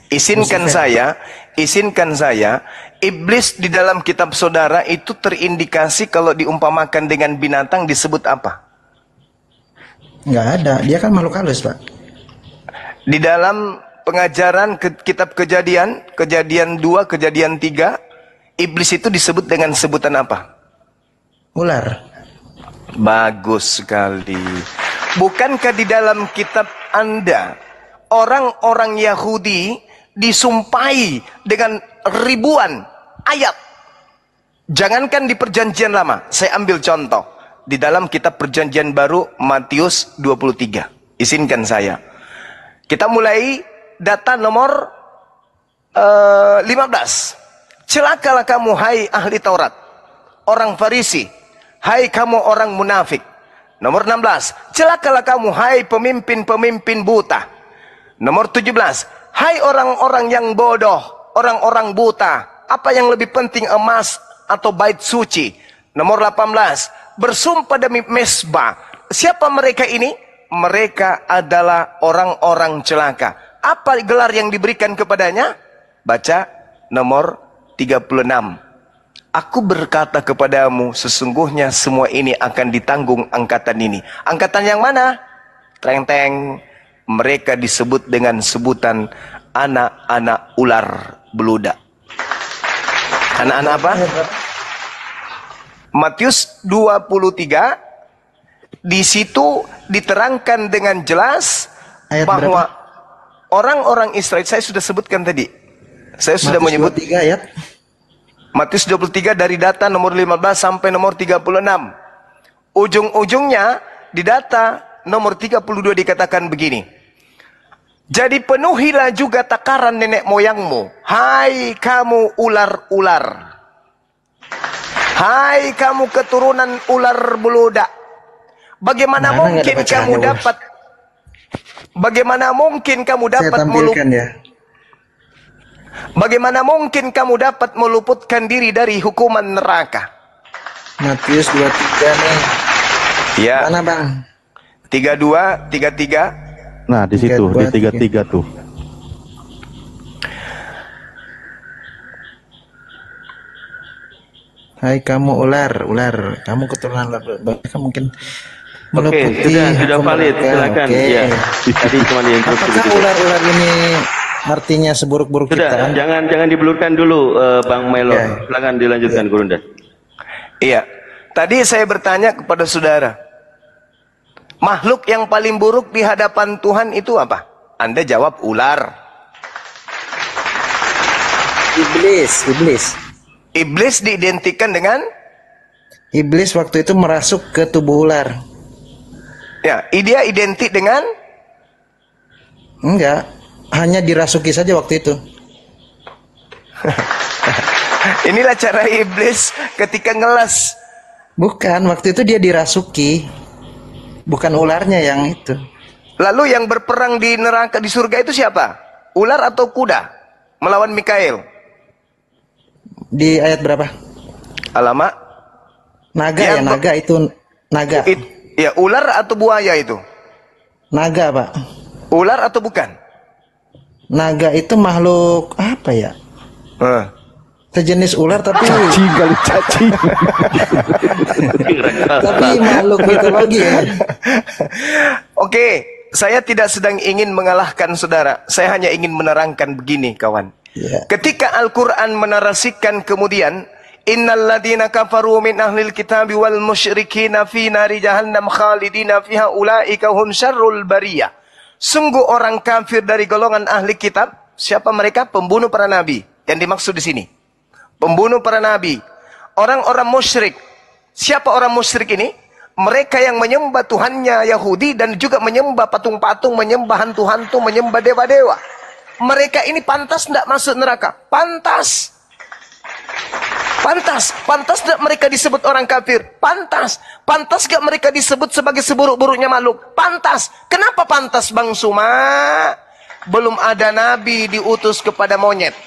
Izinkan saya, iblis di dalam kitab saudara itu terindikasi kalau diumpamakan dengan binatang disebut apa? Nggak ada, dia kan makhluk halus, Pak. Di dalam pengajaran kitab Kejadian 2, Kejadian 3, iblis itu disebut dengan sebutan apa? Ular. Bagus sekali. Bukankah di dalam kitab Anda orang-orang Yahudi disumpahi dengan ribuan ayat? Jangankan di perjanjian lama, saya ambil contoh. Di dalam kitab perjanjian baru Matius 23. Izinkan saya. Kita mulai data nomor 15. Celakalah kamu hai ahli Taurat, orang Farisi, hai kamu orang munafik. Nomor 16. Celakalah kamu hai pemimpin-pemimpin buta. Nomor 17. Hai orang-orang yang bodoh, orang-orang buta, apa yang lebih penting, emas atau bait suci? Nomor 18. Bersumpah demi mesbah. Siapa mereka ini? Mereka adalah orang-orang celaka. Apa gelar yang diberikan kepadanya? Baca nomor 36. Aku berkata kepadamu, sesungguhnya semua ini akan ditanggung angkatan ini. Angkatan yang mana? Teng-teng. Mereka disebut dengan sebutan anak-anak ular beludak. Anak-anak apa? Matius 23, di situ diterangkan dengan jelas Ayat bahwa berapa? orang-orang Israel, saya sudah sebutkan tadi. Saya sudah Matius menyebut 23 ayat. Matius 23 dari data nomor 15 sampai nomor 36. Ujung-ujungnya di data nomor 32 dikatakan begini. Jadi penuhilah juga takaran nenek moyangmu, hai kamu ular-ular. Hai kamu keturunan ular beludak. Bagaimana mungkin kamu dapat Bagaimana mungkin kamu dapat meluputkan diri dari hukuman neraka? Matius 23 nih. Ya. Mana, Bang? 32, 33. Nah, di situ, di 33 tuh. Hai kamu ular, kamu keturunan ular. Bahkan mungkin Oke, meluputi sudah hukum valid, neraka. silakan. Oke. Ya, tadi cuma diinstruksi Apakah begitu. ular-ular ini artinya seburuk-buruk Sudah, kita? jangan dibelurkan dulu, Bang Melo. Ya. Silakan dilanjutkan, Gurunda. Iya. Tadi saya bertanya kepada saudara, makhluk yang paling buruk di hadapan Tuhan itu apa? Anda jawab ular. Iblis. Iblis diidentikan dengan Iblis waktu itu merasuk ke tubuh ular. ya, dia identik dengan Enggak, hanya dirasuki saja waktu itu. inilah cara iblis ketika ngeles. Bukan, waktu itu dia dirasuki. Bukan ularnya yang itu. Lalu yang berperang di neraka di surga itu siapa? Ular atau kuda? Melawan Mikael. Di ayat berapa? Alamak. Naga Ya, ya, naga itu naga. Ya, ular atau buaya itu? Naga, Pak. Ular atau bukan? Naga itu makhluk apa ya? Sejenis ular tapi Cacing kali cacing. tapi makhluk mitologi ya. Oke, saya tidak sedang ingin mengalahkan saudara. Saya hanya ingin menerangkan begini, kawan. Ya. Ketika Al-Quran menarasikan kemudian, innal ladina kafaru min ahlil kitabi wal musyrikina fi nari jahannam khalidina fiha ulaika hum syarrul bariyah. Sungguh orang kafir dari golongan ahli kitab, siapa mereka? Pembunuh para nabi. Yang dimaksud di sini, pembunuh para nabi. Orang-orang musyrik. Siapa orang musyrik ini? Mereka yang menyembah Tuhannya Yahudi dan juga menyembah patung-patung, menyembah hantu-hantu, menyembah dewa-dewa. Mereka ini pantas tidak masuk neraka? Pantas. Pantas. Pantas tidak mereka disebut orang kafir? Pantas. Pantas gak mereka disebut sebagai seburuk-buruknya makhluk? Pantas. Kenapa pantas, Bang Suma? Belum ada nabi diutus kepada monyet.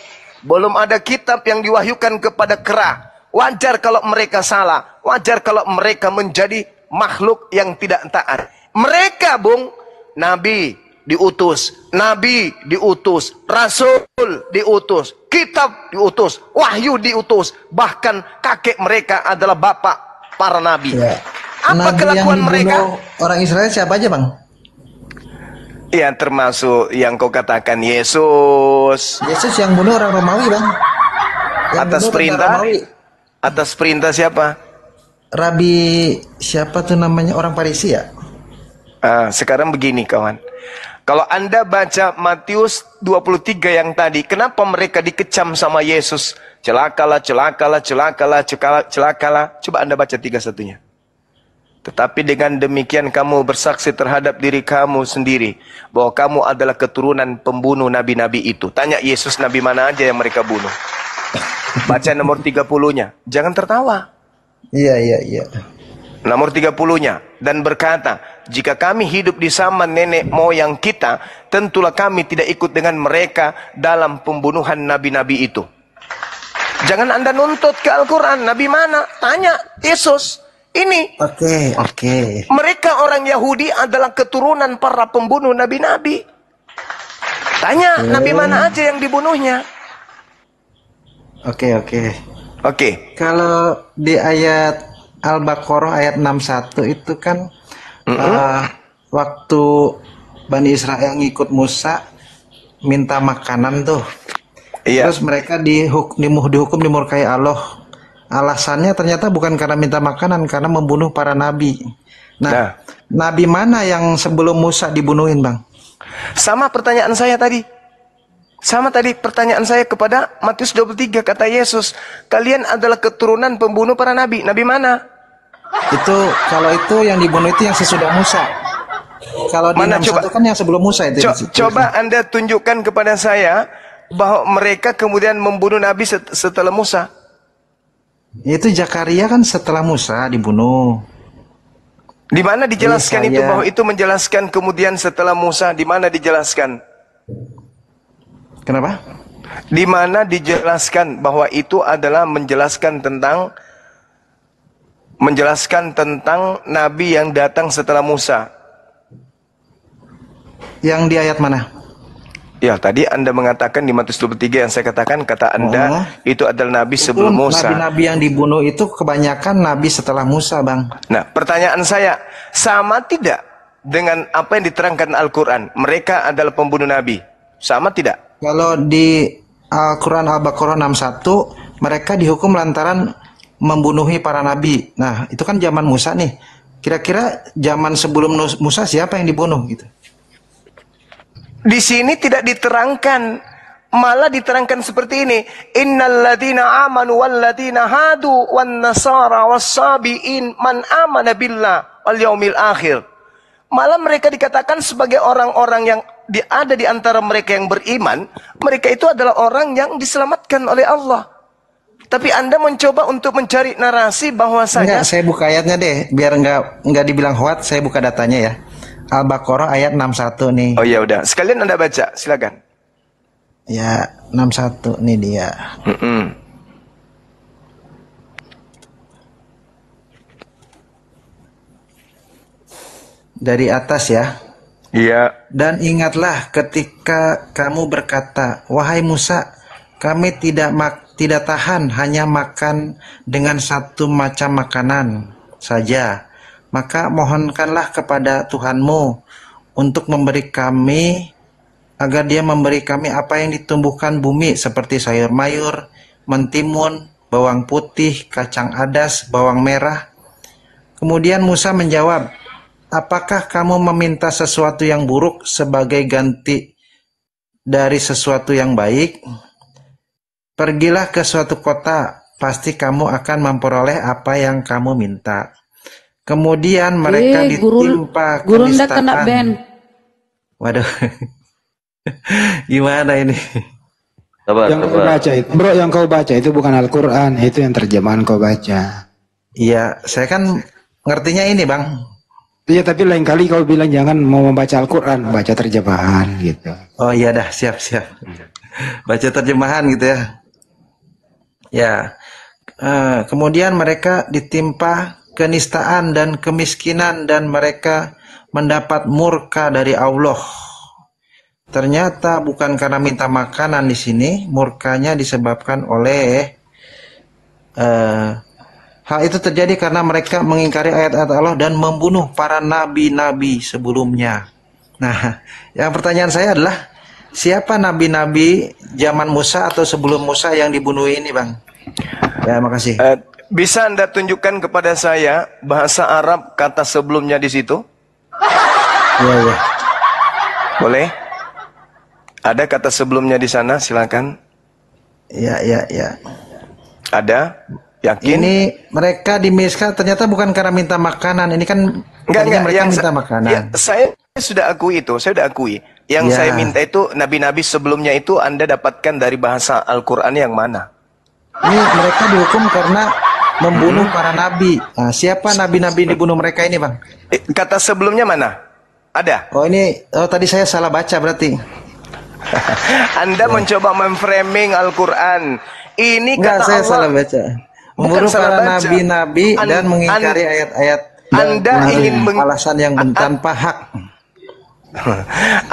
Belum ada kitab yang diwahyukan kepada kera. Wajar kalau mereka salah. Wajar kalau mereka menjadi makhluk yang tidak taat. Mereka, Bung, nabi diutus, nabi diutus, rasul diutus, kitab diutus, wahyu diutus. Bahkan kakek mereka adalah bapak para nabi. Ya. Apa Nabi kelakuan yang mereka? dibunuh orang Israel siapa aja, Bang? Ya, termasuk yang kau katakan Yesus. Yesus yang bunuh orang Romawi, Bang. Yang Atas bunuh tentara perintah? Romawi. Atas perintah siapa? Rabi siapa tuh namanya, orang Farisi ya? Sekarang begini, kawan. Kalau Anda baca Matius 23 yang tadi, kenapa mereka dikecam sama Yesus? Celakalah, celakalah, celakalah, celakalah. Coba Anda baca 31-nya. Tetapi dengan demikian kamu bersaksi terhadap diri kamu sendiri bahwa kamu adalah keturunan pembunuh nabi-nabi itu. Tanya Yesus nabi mana aja yang mereka bunuh. Baca nomor 30-nya. Jangan tertawa. Iya. Nomor 30-nya. Dan berkata, jika kami hidup di zaman nenek moyang kita, tentulah kami tidak ikut dengan mereka dalam pembunuhan nabi-nabi itu. Jangan Anda nuntut ke Al-Quran. Nabi mana? Tanya Yesus. Ini. Oke. Mereka orang Yahudi adalah keturunan para pembunuh nabi-nabi. Tanya nabi mana aja yang dibunuhnya. Oke. Kalau di ayat Al-Baqarah ayat 61 itu kan waktu Bani Israel ngikut Musa minta makanan tuh. Iya. Terus mereka dihukum dimurkai Allah. Alasannya ternyata bukan karena minta makanan, karena membunuh para nabi. Nah, nabi mana yang sebelum Musa dibunuhin, Bang? Sama pertanyaan saya tadi. Sama tadi pertanyaan saya kepada Matius 23, kata Yesus, kalian adalah keturunan pembunuh para nabi. Nabi mana? Kalau itu yang dibunuh itu yang sesudah Musa. Kalau di 61 kan yang sebelum Musa itu. Coba Anda tunjukkan kepada saya bahwa mereka kemudian membunuh nabi setelah Musa. Itu Zakaria kan setelah Musa dibunuh. Di mana dijelaskan itu bahwa itu menjelaskan kemudian setelah Musa? Di mana dijelaskan? Kenapa? Di mana dijelaskan bahwa itu adalah menjelaskan tentang nabi yang datang setelah Musa? Yang di ayat mana? Ya, tadi Anda mengatakan di Matius 23 yang saya katakan, kata Anda itu adalah nabi sebelum Musa. Nabi-nabi yang dibunuh itu kebanyakan nabi setelah Musa, Bang. Nah, pertanyaan saya, sama tidak dengan apa yang diterangkan Al-Quran? Mereka adalah pembunuh nabi. Sama tidak? Kalau di Al-Quran Al-Baqarah 61, mereka dihukum lantaran membunuhi para nabi. Nah, itu kan zaman Musa nih. Kira-kira zaman sebelum Musa siapa yang dibunuh gitu? Di sini tidak diterangkan, malah diterangkan seperti ini. Innalladzina amanu walladzina hadu wan nasara wassabiin man amana billah wal yaumil akhir. Malah mereka dikatakan sebagai orang-orang yang ada di antara mereka yang beriman, mereka itu adalah orang yang diselamatkan oleh Allah. Tapi Anda mencoba untuk mencari narasi bahwasanya. Enggak, saya buka ayatnya deh, biar enggak dibilang hoax, saya buka datanya ya. Al-Baqarah ayat 61 nih. Oh ya udah, sekalian Anda baca, silakan. Ya, 61 nih dia. Dari atas ya. Iya. Dan ingatlah ketika kamu berkata, wahai Musa, kami tidak tahan hanya makan dengan satu macam makanan saja. Maka mohonkanlah kepada Tuhanmu untuk memberi kami, agar dia memberi kami apa yang ditumbuhkan bumi seperti sayur mayur, mentimun, bawang putih, kacang adas, bawang merah. Kemudian Musa menjawab, apakah kamu meminta sesuatu yang buruk sebagai ganti dari sesuatu yang baik? Pergilah ke suatu kota, pasti kamu akan memperoleh apa yang kamu minta. Kemudian mereka ditimpa guru ndak kenistaan. kena ban. Waduh. Gimana ini? Sabar, Yang kau baca itu, bro, yang kau baca itu bukan Al-Quran, itu yang terjemahan kau baca. Iya, saya kan ngertinya ini, Bang. Iya, tapi lain kali kau bilang jangan mau membaca Al-Quran, baca terjemahan gitu. Oh iya dah, siap. Baca terjemahan gitu ya. Ya. Kemudian mereka ditimpa kenistaan dan kemiskinan dan mereka mendapat murka dari Allah. Ternyata bukan karena minta makanan di sini, murkanya disebabkan oleh hal itu terjadi karena mereka mengingkari ayat-ayat Allah dan membunuh para nabi-nabi sebelumnya. Nah, yang pertanyaan saya adalah siapa nabi-nabi zaman Musa atau sebelum Musa yang dibunuh ini, Bang? Ya, makasih. Bisa Anda tunjukkan kepada saya bahasa Arab kata sebelumnya di situ? Iya. Boleh? Ada kata sebelumnya di sana, silakan. Ya. Ada? Yakin? Ini mereka dimiskan ternyata bukan karena minta makanan. Ini kan Enggak, mereka yang minta makanan. Ya, saya sudah akui itu, saya sudah akui. Yang saya minta itu nabi-nabi sebelumnya itu Anda dapatkan dari bahasa Al-Qur'an yang mana? Ini mereka dihukum karena membunuh para nabi. Nah, siapa nabi-nabi dibunuh mereka ini, Bang? Kata sebelumnya mana? Ada? Oh, tadi saya salah baca berarti. Anda mencoba memframing Al-Quran. Ini Enggak, kata saya Allah. salah baca. Membunuh para nabi-nabi dan mengingkari ayat-ayat Anda ingin alasan yang tanpa hak.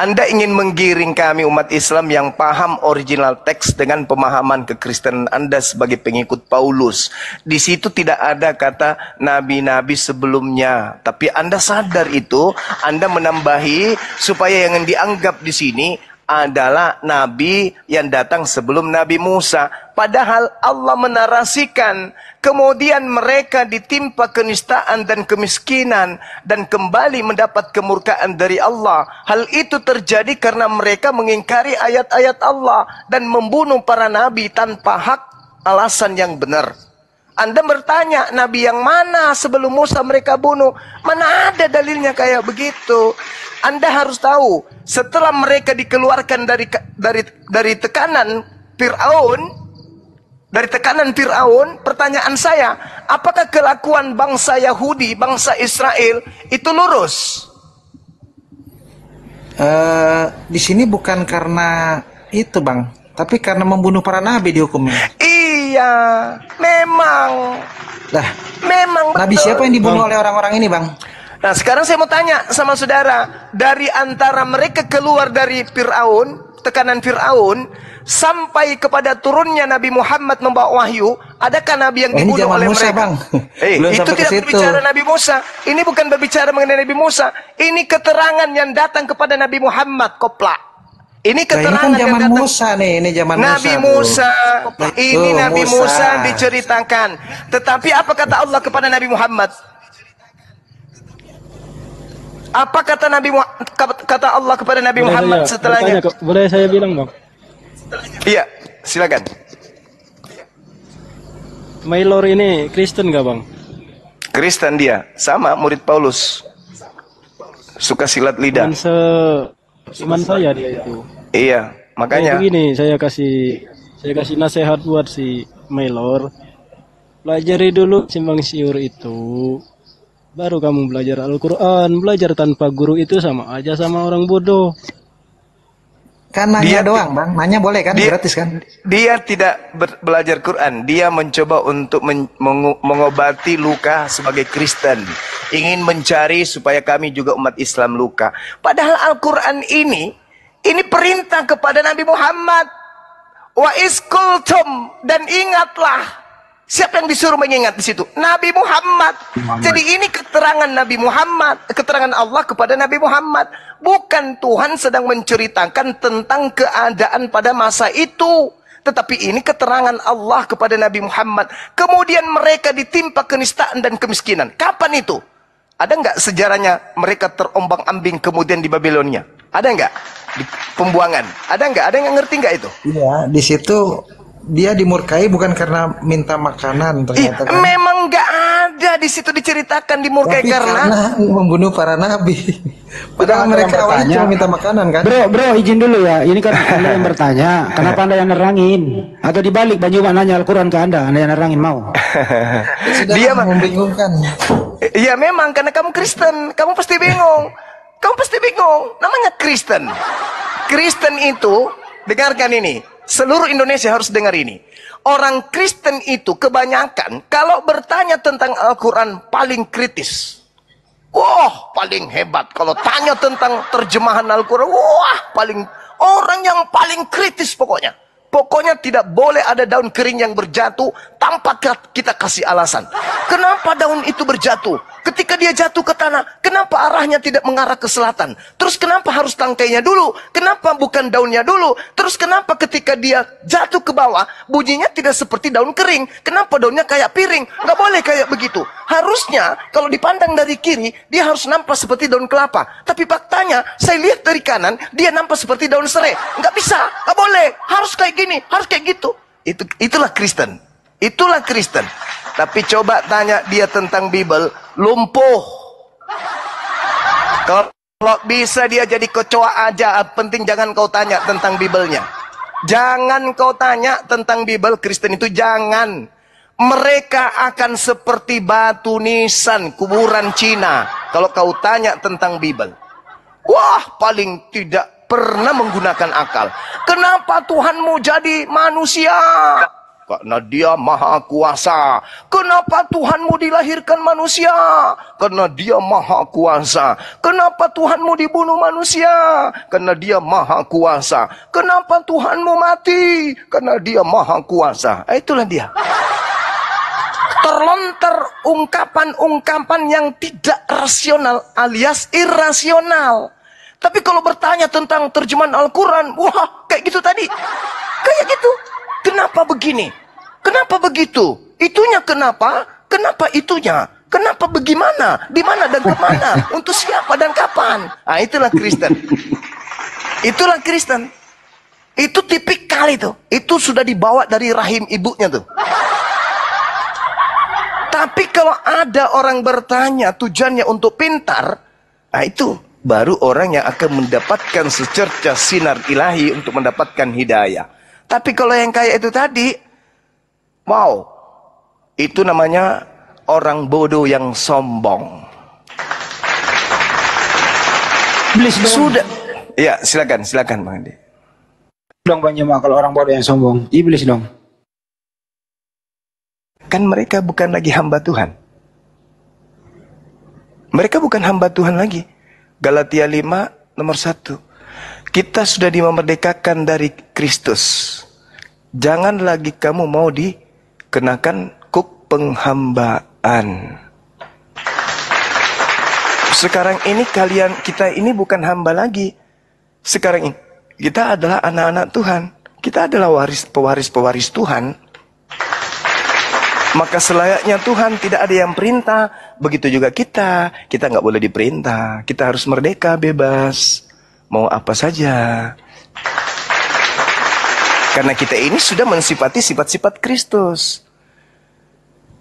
Anda ingin menggiring kami umat Islam yang paham original teks dengan pemahaman kekristenan Anda sebagai pengikut Paulus. Di situ tidak ada kata nabi-nabi sebelumnya. Tapi Anda sadar itu, Anda menambahi supaya yang dianggap di sini adalah nabi yang datang sebelum Nabi Musa. Padahal Allah menarasikan kemudian mereka ditimpa kenistaan dan kemiskinan dan kembali mendapat kemurkaan dari Allah. Hal itu terjadi karena mereka mengingkari ayat-ayat Allah dan membunuh para nabi tanpa hak alasan yang benar. Anda bertanya, nabi yang mana sebelum Musa mereka bunuh? Mana ada dalilnya kayak begitu? Anda harus tahu, setelah mereka dikeluarkan dari tekanan Fir'aun, pertanyaan saya, apakah kelakuan bangsa Yahudi, bangsa Israel itu lurus? Di sini bukan karena itu, Bang, tapi karena membunuh para nabi dihukumnya. Iya, memang. Lah, memang nabi betul. siapa yang dibunuh oleh orang-orang ini, Bang? Nah, sekarang saya mau tanya sama saudara, dari antara mereka keluar dari Fir'aun, tekanan Fir'aun, sampai kepada turunnya Nabi Muhammad membawa wahyu, adakah Nabi yang dibunuh oleh Musa, mereka? Bang. Itu tidak berbicara Nabi Musa. Ini bukan berbicara mengenai Nabi Musa. Ini keterangan yang datang kepada Nabi Muhammad, koplak. Ini keterangan ini kan zaman yang datang. Musa nih, ini zaman Nabi Musa. Ini Nabi Musa diceritakan. Tetapi apa kata Allah kepada Nabi Muhammad? Apa kata kata Allah kepada Nabi Muhammad setelahnya? Boleh saya bilang, Bang? Iya, silakan. Maylor ini Kristen nggak, Bang? Kristen dia, sama murid Paulus. Suka silat lidah. Iman saya dia itu. Iya, makanya. Begini, saya kasih nasihat buat si Maylor. Pelajari dulu simpang siur itu. Baru kamu belajar Al-Quran. Belajar tanpa guru itu sama aja sama orang bodoh. Kan nanya doang, Bang. Nanya boleh kan? Gratis kan? Dia tidak belajar Quran. Dia mencoba untuk mengobati luka sebagai Kristen. Ingin mencari supaya kami juga umat Islam luka. Padahal Al-Quran ini perintah kepada Nabi Muhammad. Wa iskultum, dan ingatlah. Siapa yang disuruh mengingat di situ? Nabi Muhammad. Jadi ini keterangan Nabi Muhammad, keterangan Allah kepada Nabi Muhammad. Bukan Tuhan sedang menceritakan tentang keadaan pada masa itu. Tetapi ini keterangan Allah kepada Nabi Muhammad. Kemudian mereka ditimpa kenistaan dan kemiskinan. Kapan itu? Ada nggak sejarahnya mereka terombang-ambing kemudian di Babilonia? Ada nggak? Di pembuangan. Ada nggak? Ada yang ngerti nggak itu? Iya, di situ dia dimurkai bukan karena minta makanan ternyata kan? Memang nggak ada Iya, di situ diceritakan dimurkai Tapi karena membunuh para nabi. Padahal Ada mereka yang awalnya bertanya. cuma minta makanan kan. Bro, izin dulu ya. Ini kan Anda yang bertanya, kenapa Anda yang nerangin? Atau dibalik Bang Juma nanya Al-Quran ke Anda yang nerangin mau? Sudah Dia membingungkan. Iya memang, karena kamu Kristen, kamu pasti bingung. Kamu pasti bingung, namanya Kristen. Kristen itu, dengarkan ini, seluruh Indonesia harus dengar ini. Orang Kristen itu kebanyakan kalau bertanya tentang Al-Quran paling kritis. Wah, paling hebat. Kalau tanya tentang terjemahan Al-Quran, wah, orang yang paling kritis pokoknya. Pokoknya tidak boleh ada daun kering yang berjatuh tanpa kita kasih alasan. Kenapa daun itu berjatuh? Ketika dia jatuh ke tanah, kenapa arahnya tidak mengarah ke selatan? Terus kenapa harus tangkainya dulu? Kenapa bukan daunnya dulu? Terus kenapa ketika dia jatuh ke bawah, bunyinya tidak seperti daun kering? Kenapa daunnya kayak piring? Nggak boleh kayak begitu. Harusnya kalau dipandang dari kiri, dia harus nampak seperti daun kelapa. Tapi faktanya, saya lihat dari kanan, dia nampak seperti daun serai. Nggak bisa, nggak boleh. Harus kayak gini, harus kayak gitu. Itulah Kristen. Itulah Kristen. Tapi coba tanya dia tentang Bible, lumpuh. Kalau bisa dia jadi kecoa aja, penting jangan kau tanya tentang Bible-nya. Jangan kau tanya tentang Bible Kristen itu, jangan. Mereka akan seperti batu nisan kuburan Cina kalau kau tanya tentang Bible. Wah, paling tidak pernah menggunakan akal. Kenapa Tuhanmu jadi manusia? Karena dia maha kuasa. Kenapa Tuhanmu dilahirkan manusia? Karena dia maha kuasa. Kenapa Tuhanmu dibunuh manusia? Karena dia maha kuasa. Kenapa Tuhanmu mati? Karena dia maha kuasa. Itulah dia. Terlontar ungkapan-ungkapan yang tidak rasional alias irasional. Tapi kalau bertanya tentang terjemahan Al-Quran, wah kayak gitu tadi. Kayak gitu. Kenapa begini? Kenapa begitu? Itunya kenapa? Kenapa itunya? Kenapa bagaimana? Di mana dan kemana? Untuk siapa dan kapan? Ah, itulah Kristen. Itulah Kristen. Itu tipikal itu. Itu sudah dibawa dari rahim ibunya tuh. Tapi kalau ada orang bertanya tujuannya untuk pintar, nah itu baru orang yang akan mendapatkan secercah sinar ilahi untuk mendapatkan hidayah. Tapi kalau yang kayak itu tadi, wow, itu namanya orang bodoh yang sombong. Iblis dong. Sudah. Ya, silakan Bang Andi. Dong Bang Juma kalau orang bodoh yang sombong. Iblis dong. Kan mereka bukan lagi hamba Tuhan. Mereka bukan hamba Tuhan lagi. Galatia 5 nomor 1. Kita sudah dimerdekakan dari Kristus. Jangan lagi kamu mau dikenakan kuk penghambaan. Sekarang ini kita ini bukan hamba lagi. Sekarang ini kita adalah anak-anak Tuhan. Kita adalah pewaris Tuhan. Maka selayaknya Tuhan tidak ada yang perintah. Begitu juga kita nggak boleh diperintah. Kita harus merdeka, bebas, mau apa saja. Karena kita ini sudah mensifati sifat-sifat Kristus.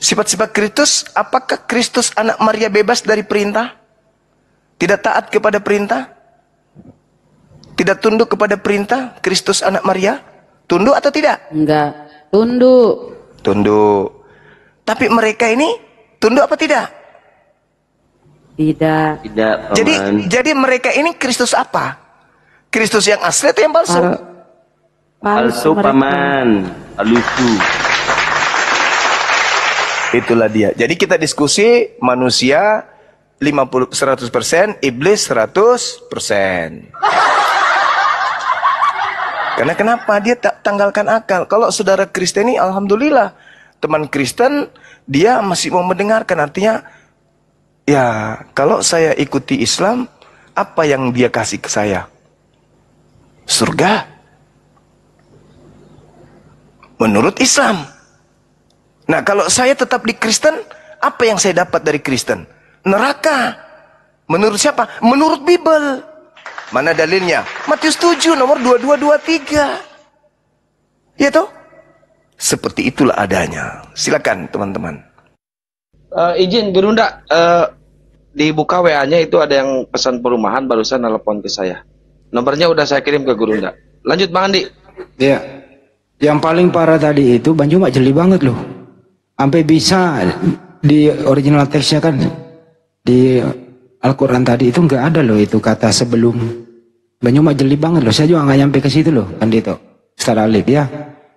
Sifat-sifat Kristus, apakah Kristus anak Maria bebas dari perintah? Tidak taat kepada perintah? Tidak tunduk kepada perintah Kristus anak Maria? Tunduk atau tidak? Enggak, tunduk. Tunduk. Tapi mereka ini tunduk apa tidak? Tidak. Tidak, Paman. Jadi mereka ini Kristus apa? Kristus yang asli atau yang palsu? Palsu, mereka. Paman. Palsu. Itulah dia. Jadi kita diskusi manusia 100%, iblis 100%. Karena kenapa? Dia tak tanggalkan akal. Kalau saudara Kristen ini, alhamdulillah, teman Kristen, dia masih mau mendengarkan. Artinya, ya kalau saya ikuti Islam, apa yang dia kasih ke saya? Surga. Menurut Islam. Nah, kalau saya tetap di Kristen, apa yang saya dapat dari Kristen? Neraka. Menurut siapa? Menurut Bible. Mana dalilnya? Matius 7 nomor 22-23. Ya toh? Seperti itulah adanya. Silakan teman-teman. Izin Guru Nda, dibuka WA-nya itu ada yang pesan perumahan barusan nelpon ke saya. Nomornya udah saya kirim ke Guru Nda. Lanjut Bang Andi. Ya. Yang paling parah tadi itu Bang Juma jeli banget loh. Sampai bisa di original teksnya kan di Al-Quran tadi itu nggak ada loh itu kata sebelum. Bang Juma jeli banget loh. Saya juga nggak nyampe ke situ loh kan itu. Ustaz Alif ya.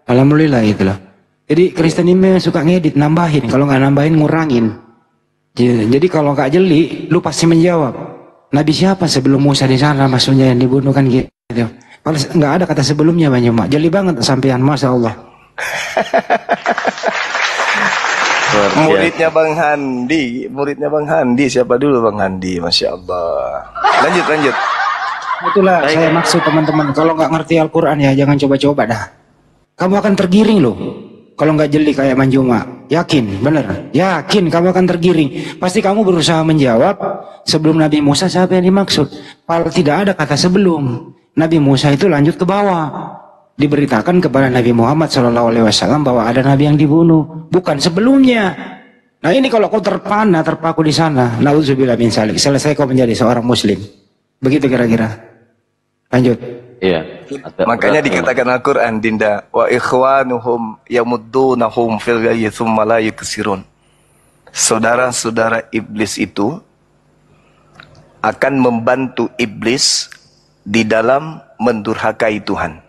Alhamdulillah itu loh. Jadi Kristen ini suka ngedit, nambahin. Kalau nggak nambahin, ngurangin. Jadi kalau nggak jeli, lu pasti menjawab. Nabi siapa sebelum Musa di sana, maksudnya yang dibunuh kan gitu. Kalau nggak ada kata sebelumnya, Bang Juma. Jeli banget sampean, Masya Allah. Muridnya Bang Handi. Siapa dulu Bang Handi? Masya Allah. Lanjut. Itulah saya maksud teman-teman. Kalau nggak ngerti Al-Quran ya, jangan coba-coba dah. Kamu akan tergiring loh. Kalau nggak jeli kayak Bang Juma, yakin, bener, yakin kamu akan tergiring. Pasti kamu berusaha menjawab sebelum Nabi Musa siapa yang dimaksud. Kalau tidak ada kata sebelum, Nabi Musa itu lanjut ke bawah. Diberitakan kepada Nabi Muhammad SAW bahwa ada Nabi yang dibunuh, bukan sebelumnya. Nah ini kalau kau terpana, terpaku di sana, nauzubillah min dzalik, selesai kau menjadi seorang Muslim. Begitu kira-kira. Lanjut. Iya. Makanya dikatakan Al-Quran, Dinda, wa ikhwanuhum yamuddunahum fil ghayyi tsumma la yuksirun. Saudara-saudara iblis itu akan membantu iblis di dalam mendurhakai Tuhan.